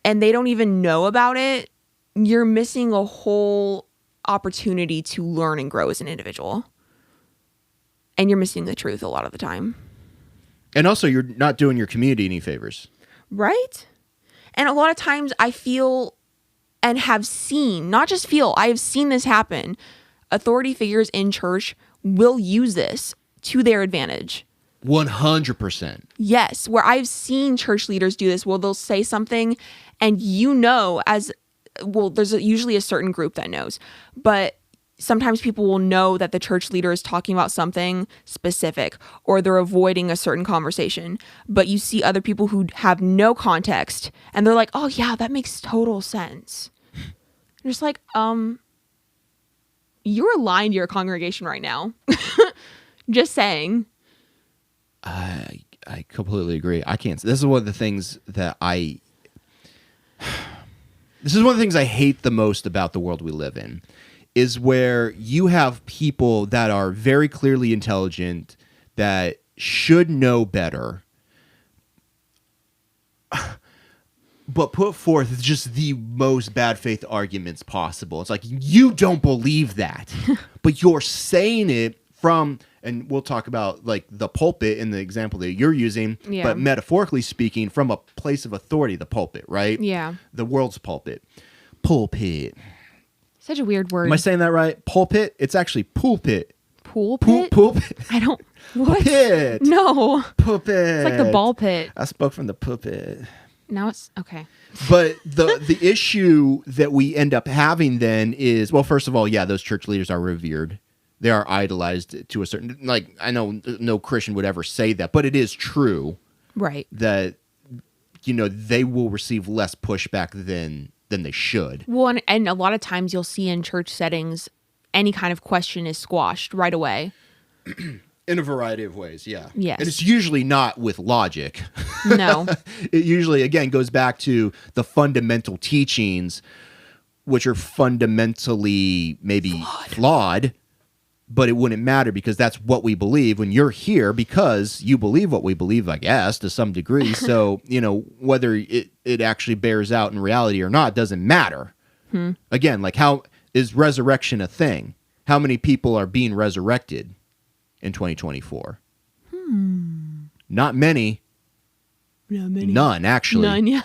Speaker 2: and they don't even know about it, you're missing a whole opportunity to learn and grow as an individual. And you're missing the truth a lot of the time.
Speaker 1: And also, you're not doing your community any favors.
Speaker 2: Right? And a lot of times I feel and have seen, not just feel, I have seen this happen. Authority figures in church will use this to their advantage.
Speaker 1: 100%.
Speaker 2: Yes, where I've seen church leaders do this. Well, they'll say something and there's usually a certain group that knows. But sometimes people will know that the church leader is talking about something specific, or they're avoiding a certain conversation. But you see other people who have no context and they're like, oh yeah, that makes total sense. You're just like, you're lying to your congregation right now. Just saying.
Speaker 1: I completely agree. I can't. This is one of the things that I hate the most about the world we live in, is where you have people that are very clearly intelligent, that should know better, but put forth just the most bad faith arguments possible. It's like, you don't believe that, but you're saying it from, and we'll talk about like the pulpit in the example that you're using, but metaphorically speaking, from a place of authority, the pulpit, right?
Speaker 2: Yeah.
Speaker 1: The world's pulpit. Pulpit.
Speaker 2: Such a weird word.
Speaker 1: Am I saying that right? Pulpit? It's actually pulpit.
Speaker 2: Pulpit?
Speaker 1: Pulpit.
Speaker 2: I don't. What?
Speaker 1: Pulpit.
Speaker 2: No.
Speaker 1: Pulpit.
Speaker 2: It's like the ball pit.
Speaker 1: I spoke from the pulpit.
Speaker 2: Now it's okay.
Speaker 1: But the issue that we end up having then is, well, first of all, yeah, those church leaders are revered. They are idolized to a certain, like, I know no Christian would ever say that, but it is true.
Speaker 2: Right.
Speaker 1: That, they will receive less pushback than they should.
Speaker 2: Well, and a lot of times you'll see in church settings, any kind of question is squashed right away.
Speaker 1: In a variety of ways, yeah.
Speaker 2: Yes.
Speaker 1: And it's usually not with logic.
Speaker 2: No.
Speaker 1: It usually, again, goes back to the fundamental teachings, which are fundamentally maybe flawed, but it wouldn't matter because that's what we believe when you're here because you believe what we believe, I guess, to some degree. So, whether it actually bears out in reality or not doesn't matter. Again, like how is resurrection a thing? How many people are being resurrected in 2024? Not many. None, actually.
Speaker 2: None, yeah.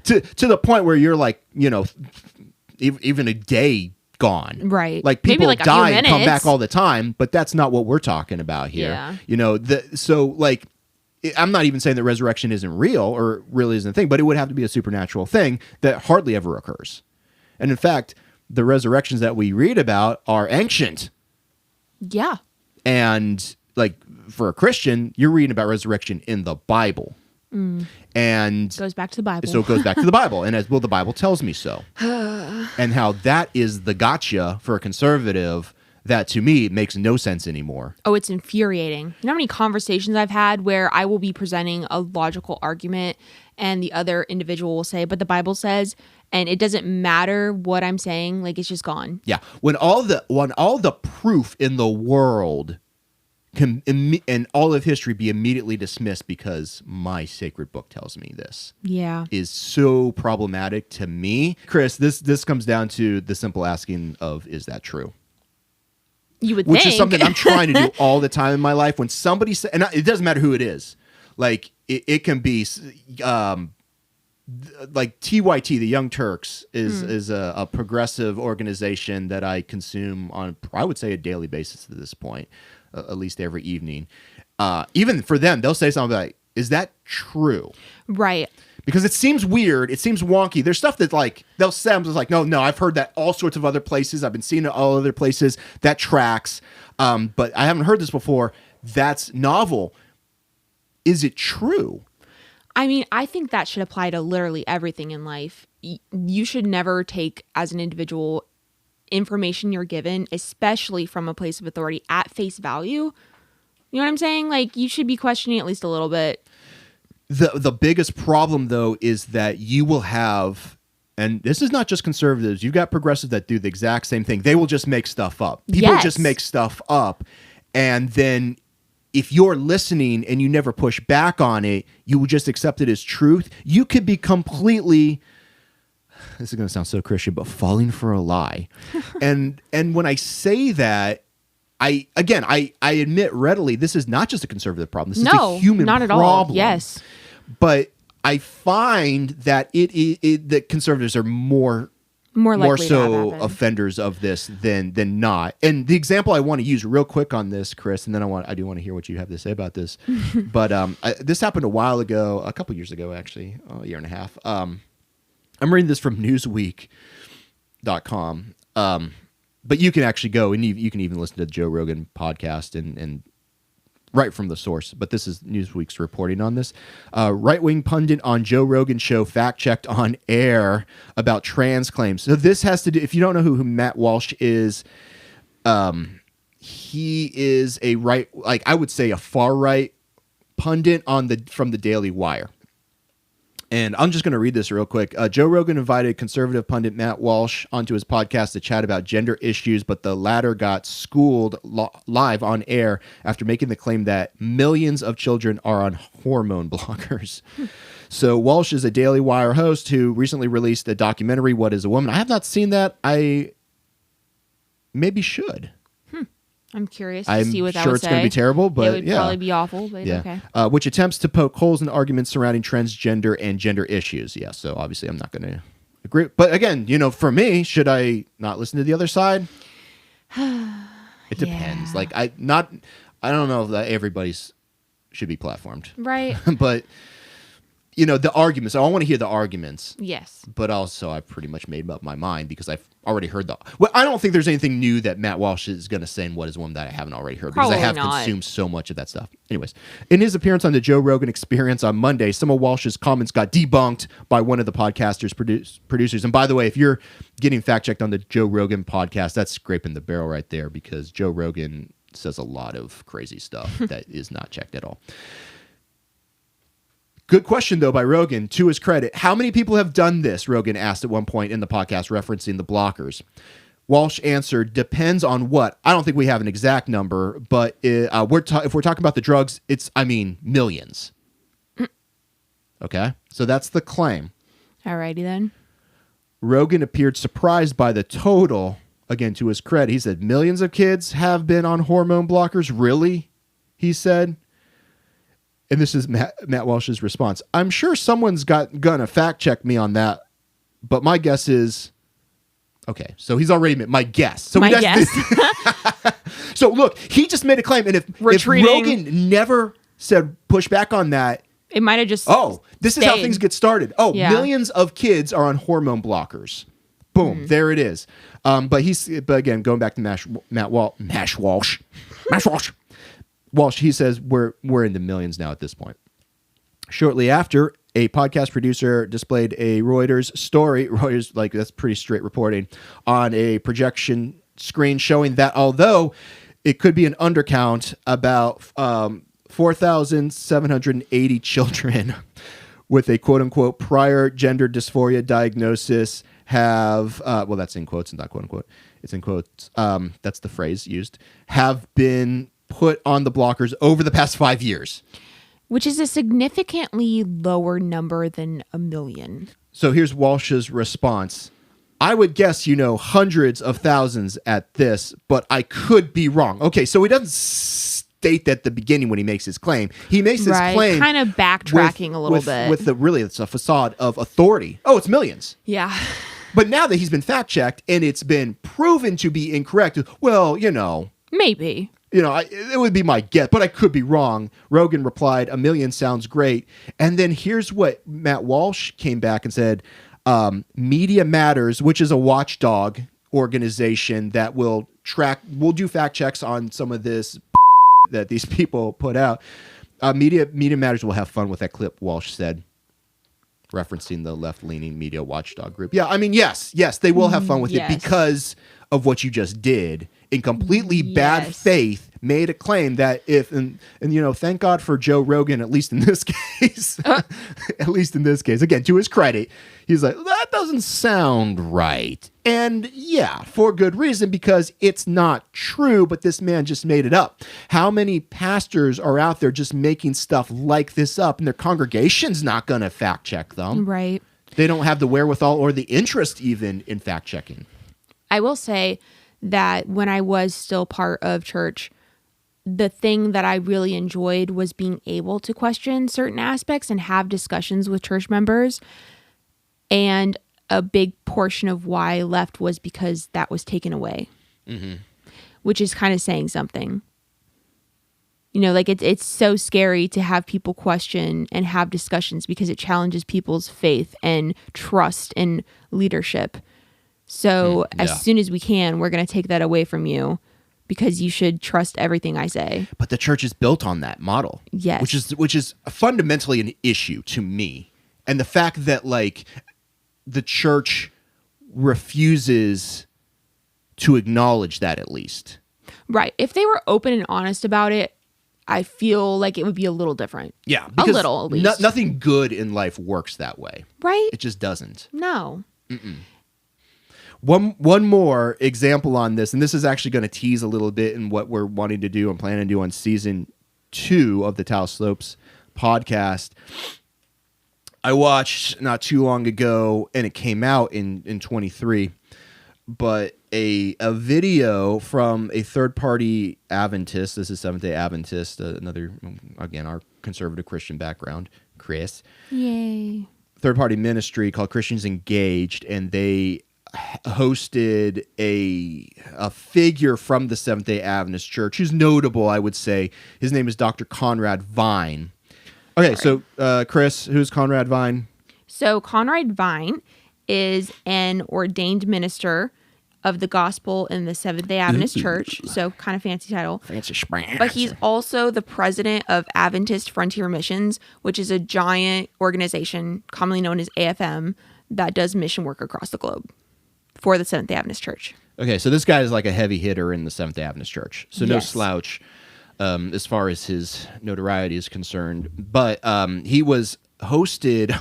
Speaker 1: To the point where you're like, even a day gone.
Speaker 2: Right.
Speaker 1: Like
Speaker 2: Maybe
Speaker 1: people
Speaker 2: like a few
Speaker 1: die and come
Speaker 2: minutes.
Speaker 1: back all the time, but that's not what we're talking about here.
Speaker 2: Yeah.
Speaker 1: So like, I'm not even saying that resurrection isn't real or really isn't a thing, but it would have to be a supernatural thing that hardly ever occurs. And in fact, the resurrections that we read about are ancient.
Speaker 2: Yeah.
Speaker 1: And like for a Christian, you're reading about resurrection in the Bible. And
Speaker 2: Goes back to the Bible.
Speaker 1: so it goes back to the Bible. And as well, the Bible tells me so. And how that is the gotcha for a conservative that to me makes no sense anymore.
Speaker 2: Oh, it's infuriating. You know how many conversations I've had where I will be presenting a logical argument and the other individual will say, but the Bible says, and it doesn't matter what I'm saying, like it's just gone.
Speaker 1: Yeah. When all the proof in the world can and all of history be immediately dismissed because my sacred book tells me this.
Speaker 2: Yeah.
Speaker 1: Is so problematic to me. Kris, this comes down to the simple asking of, is that true?
Speaker 2: You would
Speaker 1: Which
Speaker 2: think.
Speaker 1: is something I'm trying to do all the time in my life. When somebody says, and it doesn't matter who it is, like it can be like TYT, the Young Turks, is a progressive organization that I consume on, I would say, a daily basis at this point, at least every evening. Even for them, they'll say something like, is that true?
Speaker 2: Right.
Speaker 1: Because it seems weird. It seems wonky. There's stuff that like they'll say, I'm just like, no, I've heard that all sorts of other places. I've been seeing it all other places. That tracks. But I haven't heard this before. That's novel. Is it true?
Speaker 2: I mean, I think that should apply to literally everything in life. You should never take, as an individual, information you're given, especially from a place of authority, at face value. You know what I'm saying? Like, you should be questioning at least a little bit.
Speaker 1: The biggest problem, though, is that you will have, and this is not just conservatives, you've got progressives that do the exact same thing. They will just make stuff up. People just make stuff up. And then if you're listening and you never push back on it, you will just accept it as truth. You could be completely, this is going to sound so Christian, but falling for a lie. and when I say that, I admit readily, this is not just a conservative problem. This is a human
Speaker 2: not at
Speaker 1: problem.
Speaker 2: all. Yes.
Speaker 1: But I find that that conservatives are more
Speaker 2: likely to have
Speaker 1: so
Speaker 2: happen.
Speaker 1: offenders of this than not. And the example I want to use real quick on this, Kris, and then I do want to hear what you have to say about this. But this happened a while ago, a couple years ago, actually, a year and a half. I'm reading this from Newsweek.com. But you can actually go and you can even listen to the Joe Rogan podcast and right from the source. But this is Newsweek's reporting on this. Right-wing pundit on Joe Rogan show fact-checked on air about trans claims. So this has to do, if you don't know who Matt Walsh is, he is a I would say a far-right pundit from the Daily Wire. And I'm just going to read this real quick. Joe Rogan invited conservative pundit Matt Walsh onto his podcast to chat about gender issues, but the latter got schooled live on air after making the claim that millions of children are on hormone blockers. So Walsh is a Daily Wire host who recently released a documentary, What is a Woman? I have not seen that. I maybe should.
Speaker 2: I'm curious to see what that
Speaker 1: sure
Speaker 2: would
Speaker 1: it's
Speaker 2: say.
Speaker 1: going to be terrible, but
Speaker 2: it would probably be awful, but okay.
Speaker 1: Which attempts to poke holes in arguments surrounding transgender and gender issues. Yeah, so obviously I'm not going to agree. But again, for me, should I not listen to the other side? It depends.
Speaker 2: Yeah.
Speaker 1: Like I don't know if that everybody's should be platformed.
Speaker 2: Right.
Speaker 1: But the arguments. I want to hear the arguments.
Speaker 2: Yes.
Speaker 1: But also, I've pretty much made up my mind because I've already heard Well, I don't think there's anything new that Matt Walsh is going to say in What is a Woman that I haven't already heard because I have consumed so much of that stuff. Anyways, in his appearance on the Joe Rogan Experience on Monday, some of Walsh's comments got debunked by one of the podcaster's producers. And by the way, if you're getting fact-checked on the Joe Rogan podcast, that's scraping the barrel right there because Joe Rogan says a lot of crazy stuff that is not checked at all. Good question, though, by Rogan. To his credit, how many people have done this? Rogan asked at one point in the podcast, referencing the blockers. Walsh answered, depends on what. I don't think we have an exact number, but if we're talking about the drugs, it's, millions. Okay? So that's the claim.
Speaker 2: Alrighty then.
Speaker 1: Rogan appeared surprised by the total. Again, to his credit, he said, millions of kids have been on hormone blockers? Really? He said. And this is Matt Walsh's response. I'm sure someone's gonna fact check me on that, but my guess is... Okay, so he's already made my guess. So
Speaker 2: my guess.
Speaker 1: So look, he just made a claim, and if Rogan never said push back on that...
Speaker 2: It might have just
Speaker 1: this is how things get started. Millions of kids are on hormone blockers. Boom, there it is. But again, going back to Walsh, he says we're in the millions now at this point. Shortly after, a podcast producer displayed a Reuters story. Reuters, that's pretty straight reporting, on a projection screen showing that although it could be an undercount, about 4,780 children with a quote-unquote prior gender dysphoria diagnosis have, that's in quotes and not quote-unquote, it's in quotes, that's the phrase used, have been put on the blockers over the past 5 years.
Speaker 2: Which is a significantly lower number than 1 million.
Speaker 1: So here's Walsh's response. I would guess, hundreds of thousands at this, but I could be wrong. Okay, so he doesn't state that at the beginning when he makes his claim. He makes his claim
Speaker 2: kind of backtracking a little bit.
Speaker 1: With it's a facade of authority. Oh, it's millions.
Speaker 2: Yeah.
Speaker 1: But now that he's been fact-checked and it's been proven to be incorrect, well,
Speaker 2: maybe.
Speaker 1: It would be my guess, but I could be wrong. Rogan replied, 1 million sounds great. And then here's what Matt Walsh came back and said, Media Matters, which is a watchdog organization that will do fact checks on some of this that these people put out. Media Matters will have fun with that clip, Walsh said, referencing the left-leaning media watchdog group. Yeah, yes, they will have fun with it because of what you just did. In completely bad faith, made a claim that and thank God for Joe Rogan, at least in this case. At least in this case. Again, to his credit, he's like, that doesn't sound right. And yeah, for good reason, because it's not true, but this man just made it up. How many pastors are out there just making stuff like this up, and their congregation's not going to fact check them?
Speaker 2: Right.
Speaker 1: They don't have the wherewithal or the interest even in fact checking.
Speaker 2: I will say that when I was still part of church, the thing that I really enjoyed was being able to question certain aspects and have discussions with church members. And a big portion of why I left was because that was taken away, which is kind of saying something. It's so scary to have people question and have discussions because it challenges people's faith and trust in leadership. So as soon as we can, we're going to take that away from you because you should trust everything I say.
Speaker 1: But the church is built on that model.
Speaker 2: Yes.
Speaker 1: Which is fundamentally an issue to me. And the fact that the church refuses to acknowledge that, at least.
Speaker 2: Right. If they were open and honest about it, I feel like it would be a little different.
Speaker 1: Yeah.
Speaker 2: A little, at least.
Speaker 1: Nothing good in life works that way.
Speaker 2: Right?
Speaker 1: It just doesn't.
Speaker 2: No.
Speaker 1: One more example on this, and this is actually going to tease a little bit in what we're wanting to do and planning to do on season 2 of the Talus Slopes podcast. I watched not too long ago, and it came out in 23, but a video from a third-party Adventist. This is Seventh-day Adventist, another, again, our conservative Christian background, Kris.
Speaker 2: Yay.
Speaker 1: Third-party ministry called Christians Engaged, and they hosted a figure from the Seventh-day Adventist Church who's notable, I would say. His name is Dr. Conrad Vine. Okay, so Kris, who's Conrad Vine?
Speaker 2: So Conrad Vine is an ordained minister of the gospel in the Seventh-day Adventist Church. So kind of fancy title.
Speaker 1: Fancy schmancy.
Speaker 2: But he's also the president of Adventist Frontier Missions, which is a giant organization commonly known as AFM that does mission work across the globe for the Seventh-day Adventist Church.
Speaker 1: Okay, so this guy is like a heavy hitter in the Seventh-day Adventist Church. So no
Speaker 2: Yes.
Speaker 1: slouch as far as his notoriety is concerned. But he was hosted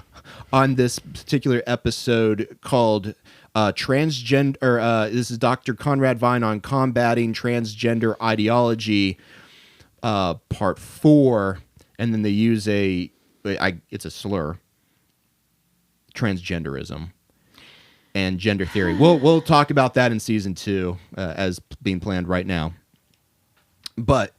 Speaker 1: on this particular episode called Transgender. This is Dr. Conrad Vine on Combating Transgender Ideology, Part 4. And then they use it's a slur, transgenderism. And gender theory. We'll talk about that in season 2 as being planned right now. But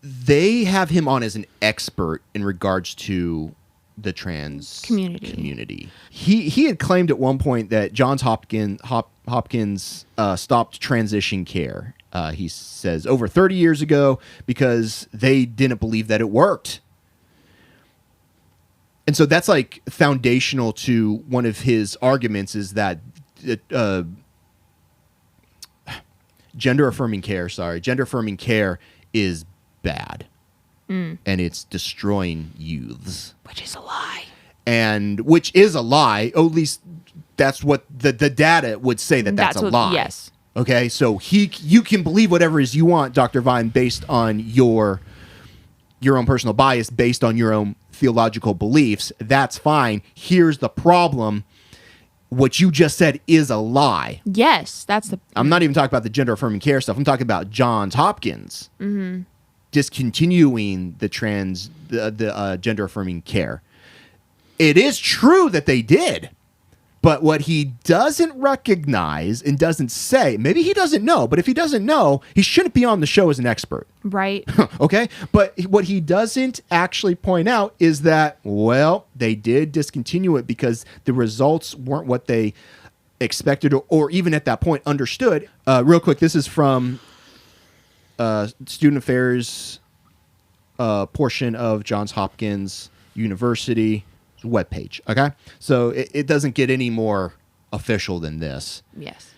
Speaker 1: they have him on as an expert in regards to the trans community. He had claimed at one point that Johns Hopkins stopped transition care. He says over 30 years ago because they didn't believe that it worked. And so that's like foundational to one of his arguments is that gender affirming care is bad. And it's destroying youths.
Speaker 2: Which is a lie.
Speaker 1: Which is a lie. At least that's what the data would say that's a lie.
Speaker 2: Yes.
Speaker 1: Okay, so you can believe whatever it is you want, Dr. Vine, based on your own personal bias, based on your own theological beliefs. That's fine. Here's the problem. What you just said is a lie.
Speaker 2: Yes,
Speaker 1: I'm not even talking about the gender affirming care stuff. I'm talking about Johns Hopkins discontinuing the gender affirming care. It is true that they did. But what he doesn't recognize and doesn't say, maybe he doesn't know, but if he doesn't know, he shouldn't be on the show as an expert.
Speaker 2: Right.
Speaker 1: Okay? But what he doesn't actually point out is that, well, they did discontinue it because the results weren't what they expected or even at that point understood. Real quick, this is from Student Affairs portion of Johns Hopkins University webpage. Okay, so it doesn't get any more official than this.
Speaker 2: Yes.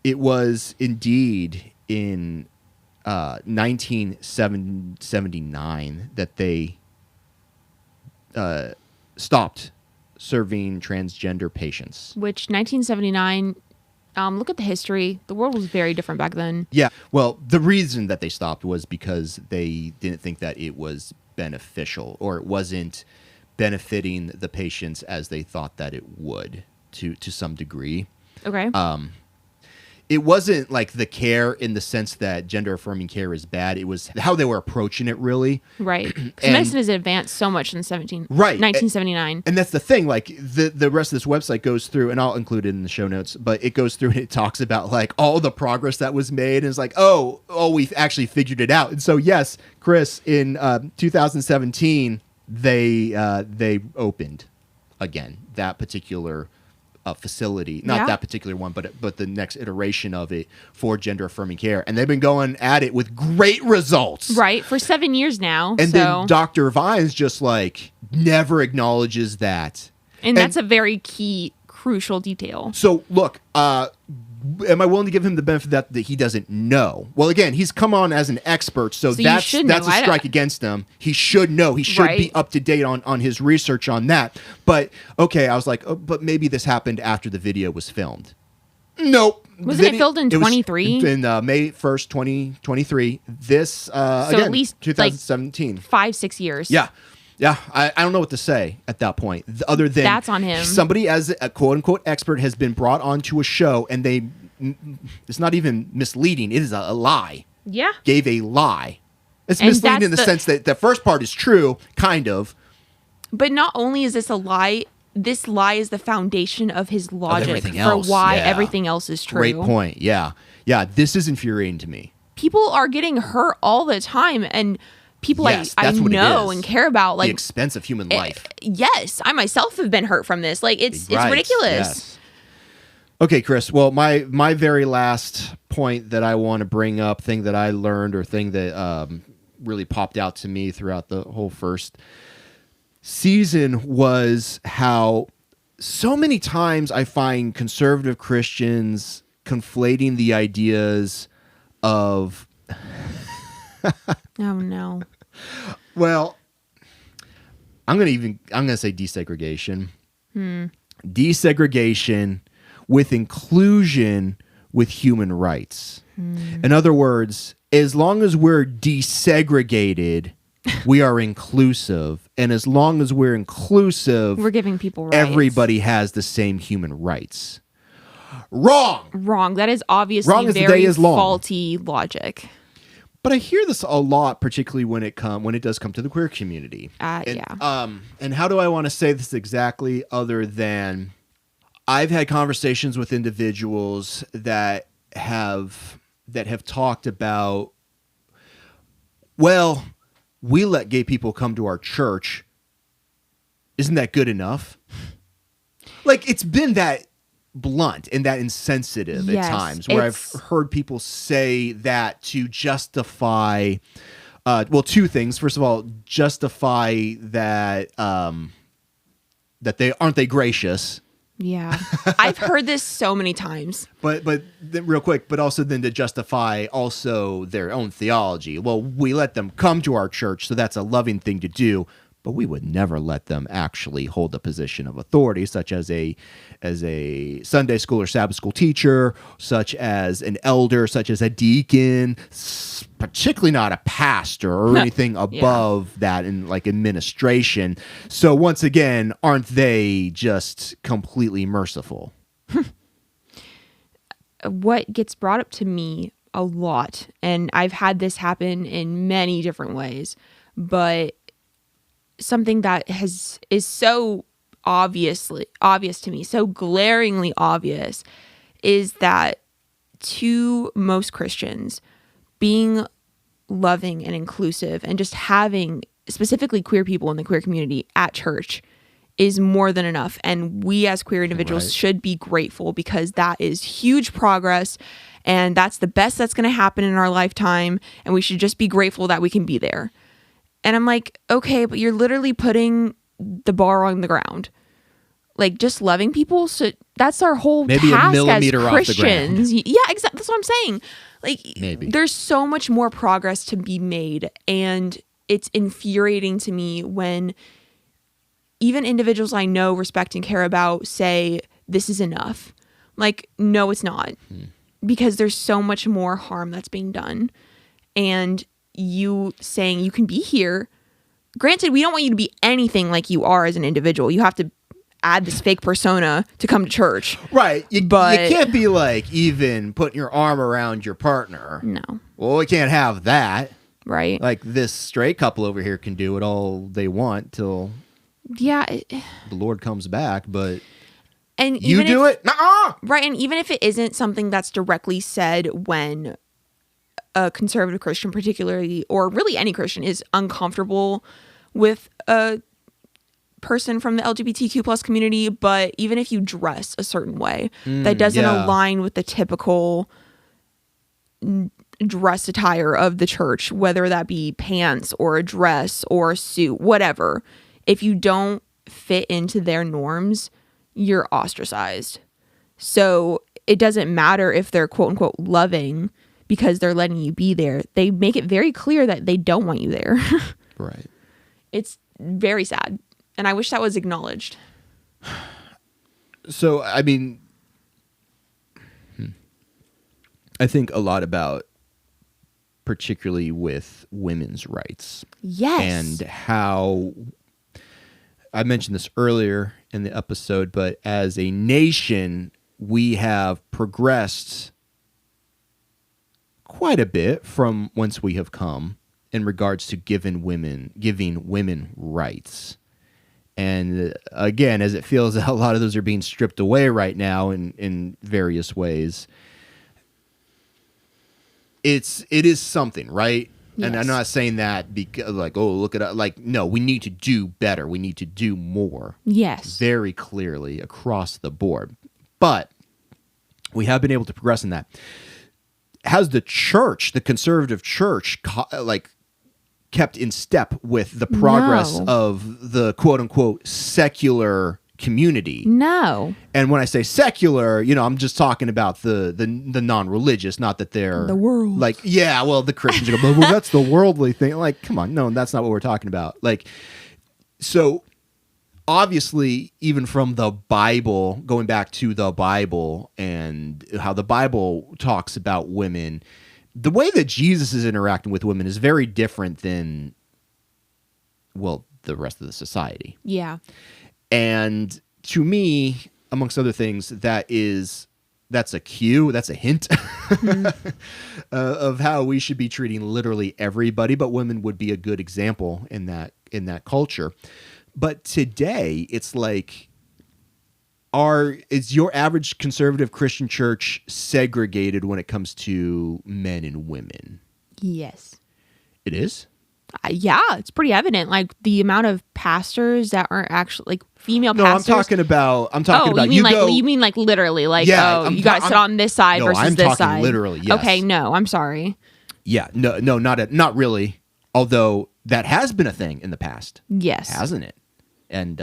Speaker 1: It was indeed in 1979 that they stopped serving transgender patients.
Speaker 2: Which 1979, look at the history. The world was very different back then.
Speaker 1: Yeah, well, the reason that they stopped was because they didn't think that it was beneficial or it wasn't benefiting the patients as they thought that it would to some degree.
Speaker 2: Okay.
Speaker 1: It wasn't like the care in the sense that gender affirming care is bad. It was how they were approaching it, really.
Speaker 2: Right. Because medicine has advanced so much in 1979.
Speaker 1: And that's the thing. Like the rest of this website goes through, and I'll include it in the show notes, but it goes through and it talks about like all the progress that was made. And it's like, oh, we've actually figured it out. And so, yes, Kris, in 2017, they opened again that particular facility, not that particular one, but the next iteration of it for gender affirming care, and they've been going at it with great results,
Speaker 2: right, for 7 years now.
Speaker 1: And then Dr. Vine's just like never acknowledges that,
Speaker 2: and that's a very key, crucial detail.
Speaker 1: So look, am I willing to give him the benefit that he doesn't know? Well, again, he's come on as an expert, so that's a strike against him. He should know. He should be up to date on his research on that. But, okay, I was like, but maybe this happened after the video was filmed. Nope.
Speaker 2: Wasn't it filmed in 23?
Speaker 1: In May 1st, 2023. This, so again,
Speaker 2: at least
Speaker 1: 2017.
Speaker 2: Like 5-6 years.
Speaker 1: Yeah. Yeah, I don't know what to say at that point, other than
Speaker 2: that's on him.
Speaker 1: Somebody as a quote-unquote expert has been brought onto a show, and it's not even misleading. It is a lie.
Speaker 2: Yeah.
Speaker 1: Gave a lie. It's misleading in the sense that the first part is true, kind of.
Speaker 2: But not only is this a lie, this lie is the foundation of his logic for why everything else is true.
Speaker 1: Great point. Yeah. Yeah, this is infuriating to me.
Speaker 2: People are getting hurt all the time, and people I know and care about, like
Speaker 1: the expense of human life.
Speaker 2: Yes, I myself have been hurt from this. Like it's ridiculous.
Speaker 1: Yes. Okay, Kris. Well, my very last point that I want to bring up, thing that I learned or thing that really popped out to me throughout the whole first season was how so many times I find conservative Christians conflating the ideas of
Speaker 2: oh no.
Speaker 1: Well, I'm gonna say desegregation. desegregation with inclusion with human rights. In other words, as long as we're desegregated, we are inclusive. And as long as we're inclusive,
Speaker 2: We're giving people rights.
Speaker 1: everybody has the same human rights. Wrong.
Speaker 2: That is obviously
Speaker 1: Wrong as the
Speaker 2: very
Speaker 1: day is long.
Speaker 2: faulty logic.
Speaker 1: But I hear this a lot, particularly when it does come to the queer community.
Speaker 2: Yeah.
Speaker 1: And how do I want to say this exactly other than I've had conversations with individuals that have talked about, well, we let gay people come to our church. Isn't that good enough? Like, it's been that blunt and that insensitive
Speaker 2: Yes,
Speaker 1: at times where I've heard people say that to justify, two things. First of all, justify that that they gracious.
Speaker 2: Yeah. I've heard this so many times.
Speaker 1: But then real quick, but also then to justify also their own theology. Well, we let them come to our church, so that's a loving thing to do, but we would never let them actually hold a position of authority, such as a Sunday school or Sabbath school teacher, such as an elder, such as a deacon, particularly not a pastor or anything above that in like administration. So once again, aren't they just completely merciful?
Speaker 2: What gets brought up to me a lot, and I've had this happen in many different ways, but something that is so obvious to me, so glaringly obvious, is that to most Christians, being loving and inclusive and just having specifically queer people in the queer community at church is more than enough. And we as queer individuals should be grateful, because that is huge progress and that's the best that's going to happen in our lifetime. And we should just be grateful that we can be there. And I'm like, okay, but you're literally putting the bar on the ground. Like, just loving people. So that's our whole
Speaker 1: Maybe
Speaker 2: task
Speaker 1: a millimeter
Speaker 2: as Christians.
Speaker 1: off the ground.
Speaker 2: Yeah, exactly. That's what I'm saying. Like,
Speaker 1: Maybe.
Speaker 2: There's so much more progress to be made. And it's infuriating to me when even individuals I know, respect, and care about say, this is enough. Like, no, it's not. Because there's so much more harm that's being done. And you saying you can be here. Granted, we don't want you to be anything like you are as an individual. You have to add this fake persona to come to church.
Speaker 1: Right. You can't be like even putting your arm around your partner.
Speaker 2: No.
Speaker 1: Well, we can't have that.
Speaker 2: Right.
Speaker 1: Like this straight couple over here can do it all they want till the Lord comes back, but
Speaker 2: and
Speaker 1: you do it? Nuh-uh!
Speaker 2: Right. And even if it isn't something that's directly said when a conservative Christian particularly, or really any Christian, is uncomfortable with a person from the LGBTQ plus community, but even if you dress a certain way that doesn't align with the typical dress attire of the church, whether that be pants or a dress or a suit, whatever, if you don't fit into their norms, you're ostracized. So it doesn't matter if they're quote unquote loving because they're letting you be there. They make it very clear that they don't want you there.
Speaker 1: Right.
Speaker 2: It's very sad. And I wish that was acknowledged.
Speaker 1: So, I mean, I think a lot about, particularly with women's rights.
Speaker 2: Yes.
Speaker 1: And how, I mentioned this earlier in the episode, but as a nation, we have progressed quite a bit from whence we have come in regards to giving women rights. And again, as it feels that a lot of those are being stripped away right now in various ways, it is something, right? Yes. And I'm not saying that because like, oh, look at it. Like, no, we need to do better. We need to do more.
Speaker 2: Yes.
Speaker 1: Very clearly across the board. But we have been able to progress in that. Has the church, the conservative church, kept in step with the progress of the quote-unquote secular community?
Speaker 2: No.
Speaker 1: And when I say secular, I'm just talking about the non-religious, not that they're...
Speaker 2: The world.
Speaker 1: Like, yeah, well, the Christians go, well, that's the worldly thing. Like, come on, no, that's not what we're talking about. Like, so obviously, even from the Bible, going back to the Bible and how the Bible talks about women, the way that Jesus is interacting with women is very different than, well, the rest of the society.
Speaker 2: Yeah.
Speaker 1: And to me, amongst other things, that's a cue, that's a hint of how we should be treating literally everybody, but women would be a good example in that culture. But today, it's like, is your average conservative Christian church segregated when it comes to men and women?
Speaker 2: Yes.
Speaker 1: It is?
Speaker 2: Yeah, it's pretty evident. Like the amount of pastors that are actually like female
Speaker 1: No,
Speaker 2: pastors.
Speaker 1: I'm talking about
Speaker 2: you mean like literally like,
Speaker 1: Yeah,
Speaker 2: you got to sit on this side versus
Speaker 1: I'm
Speaker 2: this
Speaker 1: talking
Speaker 2: side.
Speaker 1: literally, yes.
Speaker 2: Okay, no, I'm sorry.
Speaker 1: Yeah, no, not really. Although that has been a thing in the past.
Speaker 2: Yes.
Speaker 1: Hasn't it? And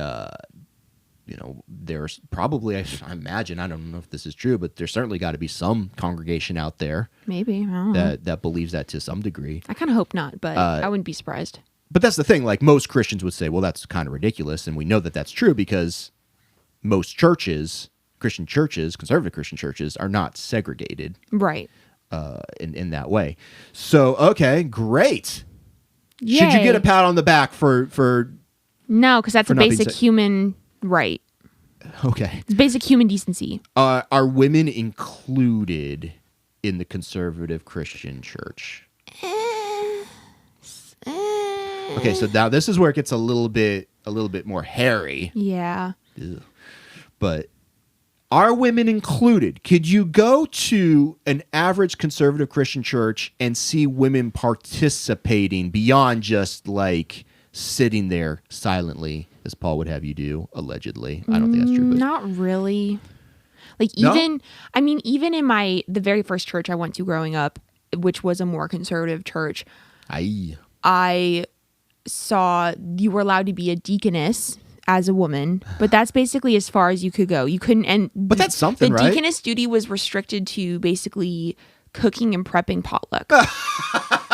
Speaker 1: there's probably, I imagine, I don't know if this is true, but there's certainly got to be some congregation out there
Speaker 2: Maybe. I don't know.
Speaker 1: that believes that to some degree.
Speaker 2: I kind of hope not, but I wouldn't be surprised.
Speaker 1: But that's the thing. Like, most Christians would say, well, that's kind of ridiculous. And we know that that's true because most churches, Christian churches, conservative Christian churches, are not segregated
Speaker 2: Right.
Speaker 1: in that way. So, okay, great.
Speaker 2: Yay.
Speaker 1: Should you get a pat on the back for
Speaker 2: No, because that's
Speaker 1: for
Speaker 2: a
Speaker 1: not being
Speaker 2: basic human right.
Speaker 1: okay.
Speaker 2: It's basic human decency.
Speaker 1: Are women included in the conservative Christian church? Okay, so now this is where it gets a little bit more hairy.
Speaker 2: Yeah.
Speaker 1: Ugh. But are women included? Could you go to an average conservative Christian church and see women participating beyond just like sitting there silently, as Paul would have you do, allegedly? I don't think that's true. But
Speaker 2: Not really. Like
Speaker 1: No?
Speaker 2: even in the very first church I went to growing up, which was a more conservative church, I saw you were allowed to be a deaconess as a woman, but that's basically as far as you could go. You couldn't,
Speaker 1: but that's something,
Speaker 2: the
Speaker 1: right?
Speaker 2: deaconess duty was restricted to basically cooking and prepping potluck.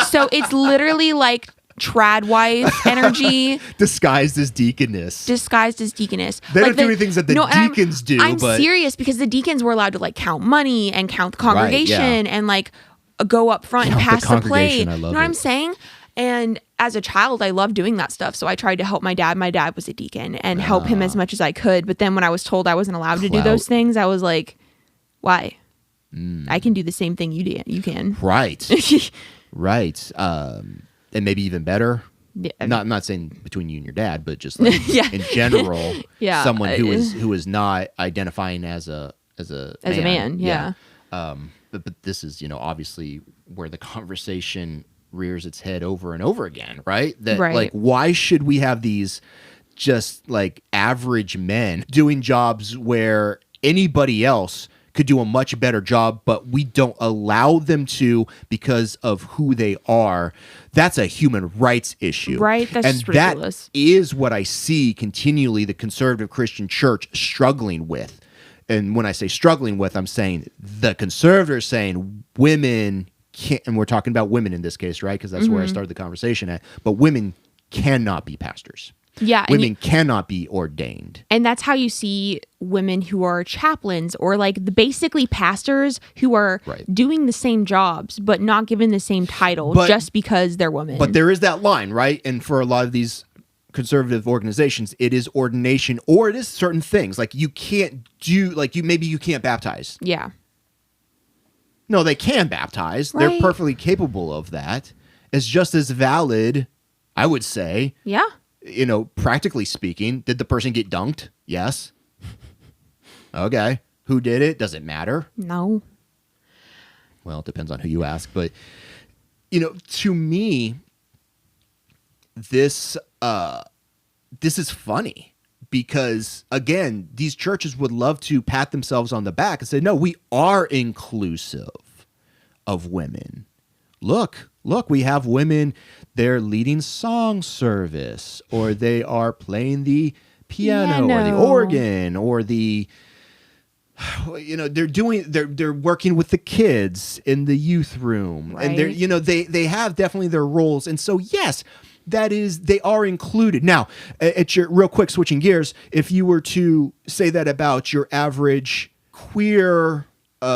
Speaker 2: So it's literally like trad wife energy
Speaker 1: disguised as deaconess.
Speaker 2: They
Speaker 1: like don't do any things that the deacons do.
Speaker 2: I'm
Speaker 1: but
Speaker 2: serious because the deacons were allowed to like count money and count the congregation and like go up front and pass the plate. You know what I'm saying? And as a child, I loved doing that stuff. So I tried to help my dad. My dad was a deacon and help him as much as I could. But then when I was told I wasn't allowed to do those things, I was like, why? I can do the same thing you do. You can.
Speaker 1: Right. Right. And maybe even better.
Speaker 2: Yeah.
Speaker 1: I'm not saying between you and your dad, but just like in general, someone who is not identifying as a man.
Speaker 2: Yeah.
Speaker 1: But this is, obviously where the conversation rears its head over and over again, right? Like, why should we have these just like average men doing jobs where anybody else could do a much better job, but we don't allow them to because of who they are? That's a human rights issue.
Speaker 2: Right. That's
Speaker 1: and
Speaker 2: just ridiculous.
Speaker 1: That is what I see continually the conservative Christian church struggling with. And when I say struggling with, I'm saying the conservators saying women can't, and we're talking about women in this case, right? Because that's where I started the conversation at. But women cannot be pastors.
Speaker 2: Yeah.
Speaker 1: Women cannot be ordained.
Speaker 2: And that's how you see women who are chaplains or like basically pastors who are doing the same jobs, but not given the same title just because they're women.
Speaker 1: But there is that line, right? And for a lot of these conservative organizations, it is ordination or it is certain things. Like you can't do, like maybe you can't baptize.
Speaker 2: Yeah.
Speaker 1: No, they can baptize. They're perfectly capable of that. It's just as valid, I would say.
Speaker 2: Yeah.
Speaker 1: Practically speaking, did the person get dunked? Yes. Okay. Who did it? Does it matter?
Speaker 2: No.
Speaker 1: Well, it depends on who you ask. But, to me, this is funny. Because, again, these churches would love to pat themselves on the back and say, no, we are inclusive of women. Look, we have women, they're leading song service, or they are playing the piano. Or the organ, or the, they're working with the kids in the youth room.
Speaker 2: Right.
Speaker 1: And they have definitely their roles. And so, yes, they are included. Now, at your real quick switching gears, if you were to say that about your average queer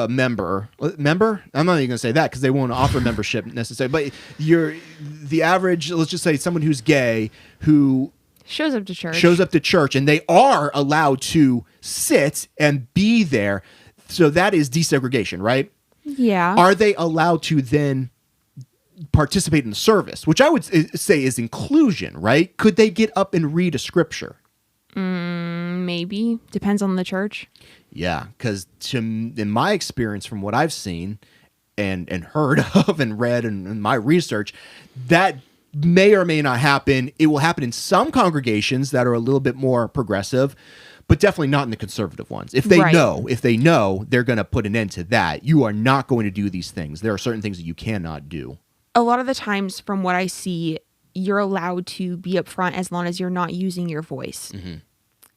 Speaker 1: member, I'm not even going to say that because they won't offer membership necessarily, but the average, let's just say someone who's gay who
Speaker 2: shows up to church
Speaker 1: and they are allowed to sit and be there. So that is desegregation, right?
Speaker 2: Yeah.
Speaker 1: Are they allowed to then participate in the service, which I would say is inclusion, right? Could they get up and read a scripture?
Speaker 2: Maybe. Depends on the church.
Speaker 1: Yeah, because in my experience, from what I've seen and heard of and read and in my research, that may or may not happen. It will happen in some congregations that are a little bit more progressive, but definitely not in the conservative ones. If they know, they're going to put an end to that. You are not going to do these things. There are certain things that you cannot do.
Speaker 2: A lot of the times, from what I see, you're allowed to be up front as long as you're not using your voice.
Speaker 1: Mm-hmm.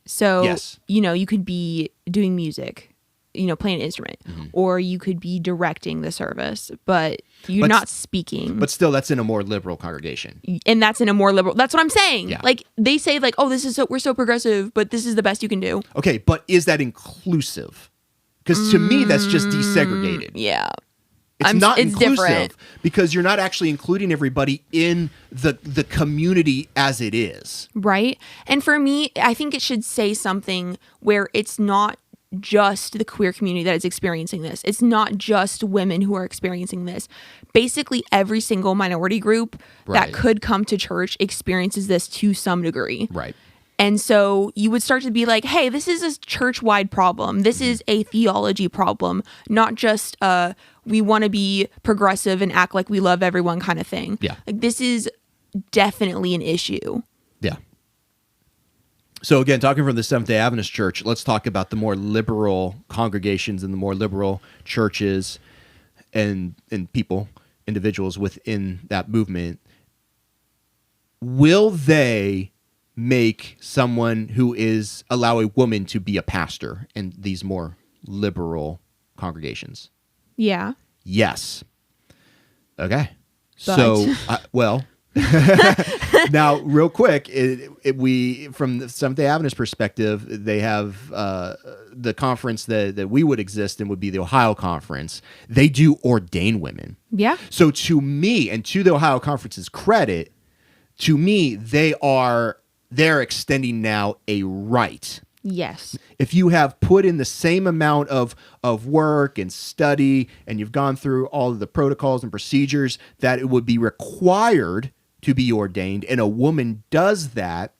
Speaker 2: So,
Speaker 1: yes.
Speaker 2: You could be doing music, playing an instrument, or you could be directing the service, but you're not speaking.
Speaker 1: But still, that's in a more liberal congregation.
Speaker 2: And that's in a more liberal, that's what I'm saying.
Speaker 1: Yeah.
Speaker 2: Like, they say, like, oh, we're so progressive, but this is the best you can do.
Speaker 1: Okay, but is that inclusive? Because to me, that's just desegregated.
Speaker 2: Yeah.
Speaker 1: It's not inclusive
Speaker 2: different.
Speaker 1: because you're not actually including everybody in the community as it is.
Speaker 2: Right. And for me, I think it should say something where it's not just the queer community that is experiencing this. It's not just women who are experiencing this. Basically, every single minority group that could come to church experiences this to some degree.
Speaker 1: Right.
Speaker 2: And so you would start to be like, hey, this is a church-wide problem. This is a theology problem, not just we want to be progressive and act like we love everyone kind of thing.
Speaker 1: Yeah.
Speaker 2: Like, this is definitely an issue.
Speaker 1: Yeah. So again, talking from the Seventh-day Adventist Church, let's talk about the more liberal congregations and the more liberal churches and individuals within that movement. Will they make someone who is allow a woman to be a pastor in these more liberal congregations?
Speaker 2: Yeah.
Speaker 1: Yes. Okay.
Speaker 2: But.
Speaker 1: So, now, real quick, we from the Seventh-day Adventist perspective, they have the conference that we would exist in would be the Ohio Conference. They do ordain women.
Speaker 2: Yeah.
Speaker 1: So to me, and to the Ohio Conference's credit, to me, they're extending now a right.
Speaker 2: Yes.
Speaker 1: If you have put in the same amount of work and study and you've gone through all of the protocols and procedures that it would be required to be ordained, and a woman does that,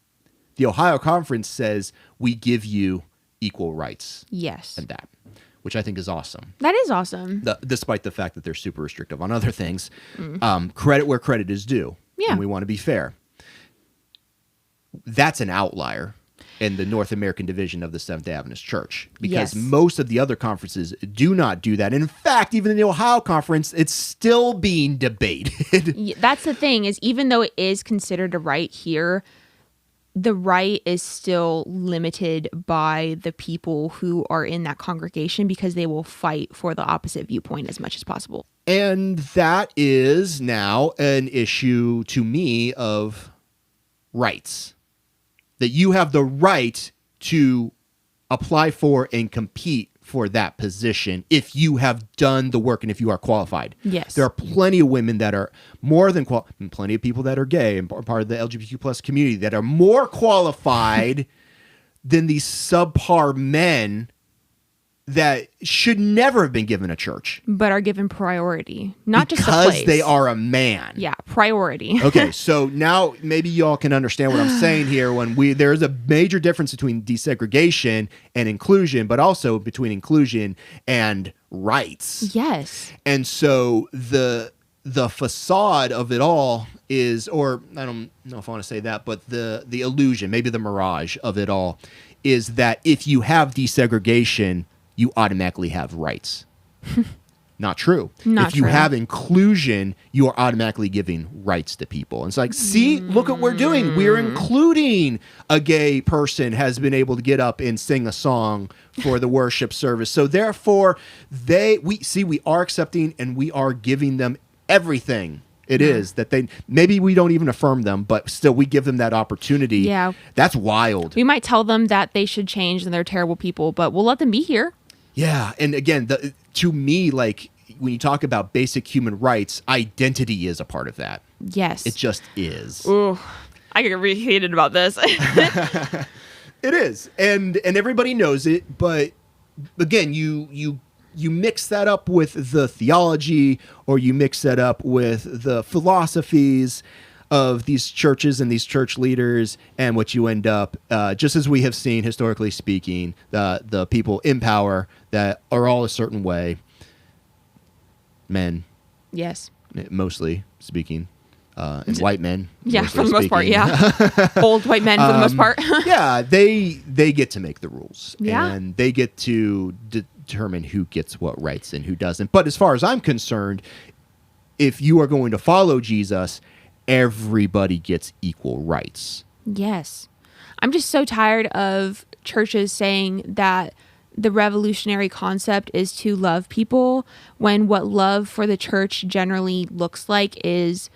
Speaker 1: the Ohio Conference says we give you equal rights.
Speaker 2: Yes.
Speaker 1: And that, which I think is awesome.
Speaker 2: That is awesome.
Speaker 1: Despite the fact that they're super restrictive on other things. Credit where credit is due.
Speaker 2: Yeah.
Speaker 1: And we want to be fair. That's an outlier in the North American division of the Seventh-day Adventist Church, because most of the other conferences do not do that. In fact, even in the Ohio Conference, it's still being debated.
Speaker 2: That's the thing, is even though it is considered a right here, the right is still limited by the people who are in that congregation, because they will fight for the opposite viewpoint as much as possible.
Speaker 1: And that is now an issue to me of rights. That you have the right to apply for and compete for that position if you have done the work and if you are qualified.
Speaker 2: Yes.
Speaker 1: There are plenty of women that are more than qualified, and plenty of people that are gay and part of the LGBTQ plus community that are more qualified than these subpar men that should never have been given a church.
Speaker 2: But are given priority, not just a
Speaker 1: because
Speaker 2: place.
Speaker 1: they are a man.
Speaker 2: Yeah, priority.
Speaker 1: Okay, so now maybe y'all can understand what I'm saying here. There's a major difference between desegregation and inclusion, but also between inclusion and rights.
Speaker 2: Yes.
Speaker 1: And so the facade of it all is, or I don't know if I want to say that, but the illusion, maybe the mirage of it all, is that if you have desegregation, you automatically have rights. Not true. If you have inclusion, you are automatically giving rights to people. And it's like, see, look what we're doing. We're including a gay person has been able to get up and sing a song for the worship service. So therefore, we are accepting and we are giving them everything. It is that maybe we don't even affirm them, but still we give them that opportunity.
Speaker 2: Yeah.
Speaker 1: That's wild.
Speaker 2: We might tell them that they should change and they're terrible people, but we'll let them be here.
Speaker 1: Yeah. And again, to me, like when you talk about basic human rights, identity is a part of that.
Speaker 2: Yes.
Speaker 1: It just is.
Speaker 2: Ooh, I get really heated about this.
Speaker 1: It is. And everybody knows it, but again, you mix that up with the theology, or you mix that up with the philosophies of these churches and these church leaders, and what you end up, just as we have seen historically speaking, the people in power that are all a certain way, men,
Speaker 2: Yes.
Speaker 1: mostly speaking, and white men.
Speaker 2: Yeah,
Speaker 1: mostly
Speaker 2: for the most part,
Speaker 1: speaking.
Speaker 2: yeah. Old white men for the most part.
Speaker 1: Yeah, they get to make the rules.
Speaker 2: Yeah.
Speaker 1: And they get to determine who gets what rights and who doesn't. But as far as I'm concerned, if you are going to follow Jesus, everybody gets equal rights.
Speaker 2: Yes. I'm just so tired of churches saying that the revolutionary concept is to love people, when what love for the church generally looks like is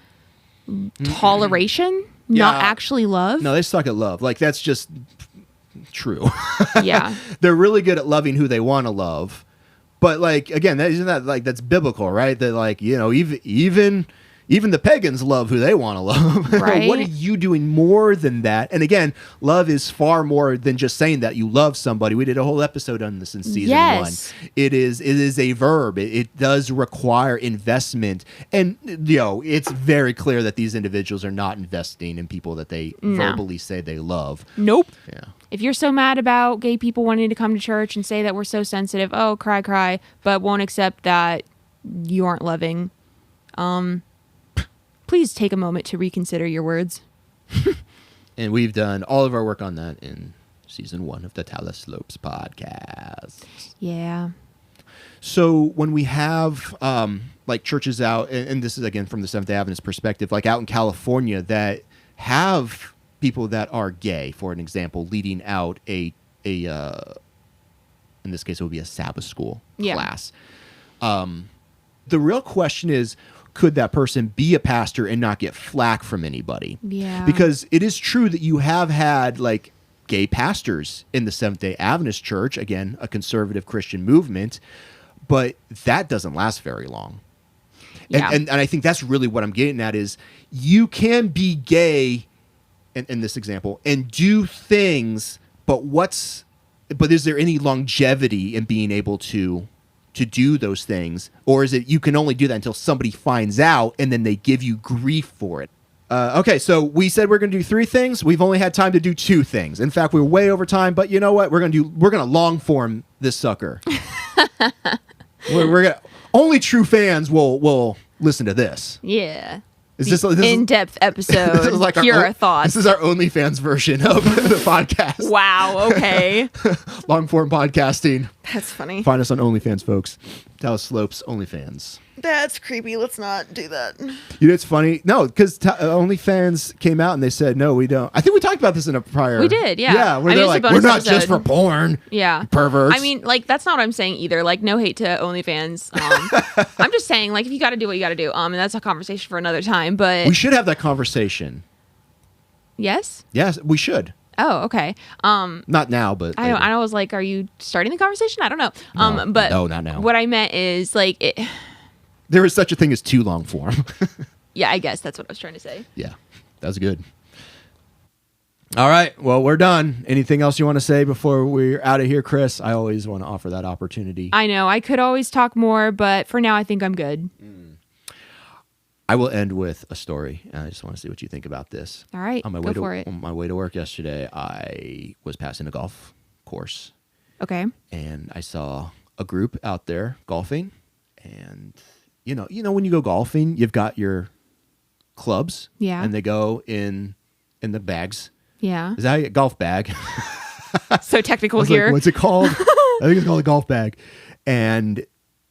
Speaker 2: toleration, not
Speaker 1: Yeah.
Speaker 2: actually love.
Speaker 1: No, they suck at love. Like, that's just true.
Speaker 2: Yeah.
Speaker 1: They're really good at loving who they want to love. But, like, again, isn't that, like, that's biblical, right? That, like, you know, even the pagans love who they want to love.
Speaker 2: Right.
Speaker 1: What are you doing more than that? And again, love is far more than just saying that you love somebody. We did a whole episode on this in season 1. It is a verb. It does require investment. And, you know, it's very clear that these individuals are not investing in people that they verbally say they love.
Speaker 2: Nope.
Speaker 1: Yeah.
Speaker 2: If you're so mad about gay people wanting to come to church and say that we're so sensitive, oh, cry, but won't accept that you aren't loving, please take a moment to reconsider your words.
Speaker 1: And we've done all of our work on that in season 1 of the Talus Slopes Podcast.
Speaker 2: Yeah.
Speaker 1: So when we have like churches out, and this is again from the Seventh-day Adventist perspective, like out in California that have people that are gay, for an example, leading out a in this case it would be a Sabbath school class. The real question is, could that person be a pastor and not get flack from anybody?
Speaker 2: Yeah.
Speaker 1: Because it is true that you have had like gay pastors in the Seventh-day Adventist Church, again, a conservative Christian movement, but that doesn't last very long.
Speaker 2: Yeah.
Speaker 1: And I think that's really what I'm getting at is you can be gay in this example and do things, but is there any longevity in being able to do those things? Or is it you can only do that until somebody finds out and then they give you grief for it? Okay, so we said we're going to do 3 things. We've only had time to do 2 things. In fact, we're way over time, but you know what? We're going to long form this sucker. we're gonna, only true fans will listen to this.
Speaker 2: Yeah.
Speaker 1: Is this
Speaker 2: in-depth episode?
Speaker 1: This is like
Speaker 2: Here are thoughts.
Speaker 1: This is our OnlyFans version of the podcast.
Speaker 2: Wow. Okay.
Speaker 1: Long form podcasting.
Speaker 2: That's funny.
Speaker 1: Find us on OnlyFans, folks. Talus Slopes OnlyFans.
Speaker 2: That's creepy. Let's not do that.
Speaker 1: You know, it's funny. No, because OnlyFans came out and they said, no, we don't. I think we talked about this in a prior.
Speaker 2: We did, yeah.
Speaker 1: Yeah, where they're like, we're not just for porn.
Speaker 2: Yeah.
Speaker 1: Perverts.
Speaker 2: I mean, like, that's not what I'm saying either. Like, no hate to OnlyFans. I'm just saying, like, if you got to do what you got to do. And that's a conversation for another time. But
Speaker 1: we should have that conversation.
Speaker 2: Yes?
Speaker 1: Yes, we should.
Speaker 2: Oh, okay.
Speaker 1: Not now, but later.
Speaker 2: I was like, are you starting the conversation? I don't know.
Speaker 1: No, no, not now.
Speaker 2: What I meant is, like,
Speaker 1: there is such a thing as too long form.
Speaker 2: yeah, I guess that's what I was trying to say.
Speaker 1: Yeah, that was good. All right, well, we're done. Anything else you want to say before we're out of here, Kris? I always want to offer that opportunity.
Speaker 2: I know. I could always talk more, but for now, I think I'm good.
Speaker 1: I will end with a story. I just want to see what you think about this.
Speaker 2: All right, go for it.
Speaker 1: On my way to work yesterday, I was passing a golf course.
Speaker 2: Okay.
Speaker 1: And I saw a group out there golfing. And, you know, when you go golfing, you've got your clubs.
Speaker 2: Yeah.
Speaker 1: And they go in the bags.
Speaker 2: Yeah.
Speaker 1: Is that how you get golf bag?
Speaker 2: So technical
Speaker 1: I was
Speaker 2: here.
Speaker 1: like, what's it called? I think it's called a golf bag. And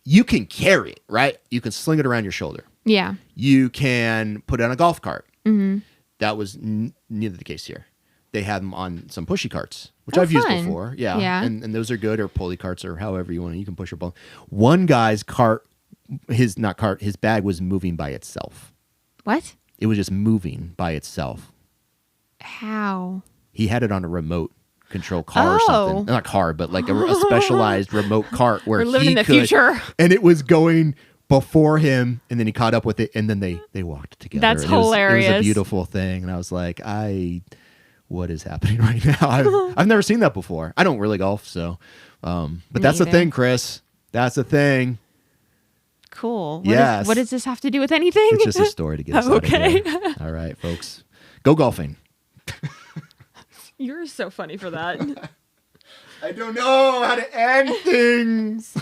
Speaker 1: you can carry it, right? You can sling it around your shoulder.
Speaker 2: Yeah.
Speaker 1: You can put it on a golf cart.
Speaker 2: Mm-hmm.
Speaker 1: That was neither the case here. They had them on some pushy carts, which I've used before. Yeah.
Speaker 2: Yeah.
Speaker 1: And those are good, or pulley carts, or however you want to. You can push your ball. One guy's cart, his bag was moving by itself.
Speaker 2: What?
Speaker 1: It was just moving by itself.
Speaker 2: How?
Speaker 1: He had it on a remote control car or
Speaker 2: Oh.
Speaker 1: something. Not car, but like a specialized remote cart where
Speaker 2: We're living
Speaker 1: he
Speaker 2: in the
Speaker 1: could,
Speaker 2: future.
Speaker 1: and it was going before him, and then he caught up with it, and then they walked together.
Speaker 2: That's
Speaker 1: And it was
Speaker 2: hilarious.
Speaker 1: a beautiful thing, and I was like, what is happening right now? I've never seen that before. I don't really golf, so, but that's the
Speaker 2: neither.
Speaker 1: thing, Kris. That's the thing.
Speaker 2: Cool.
Speaker 1: Yes.
Speaker 2: What does this have to do with anything?
Speaker 1: It's just a story to get us
Speaker 2: Okay.
Speaker 1: out of here. All right, folks, go golfing.
Speaker 2: You're so funny for that.
Speaker 1: I don't know how to end things.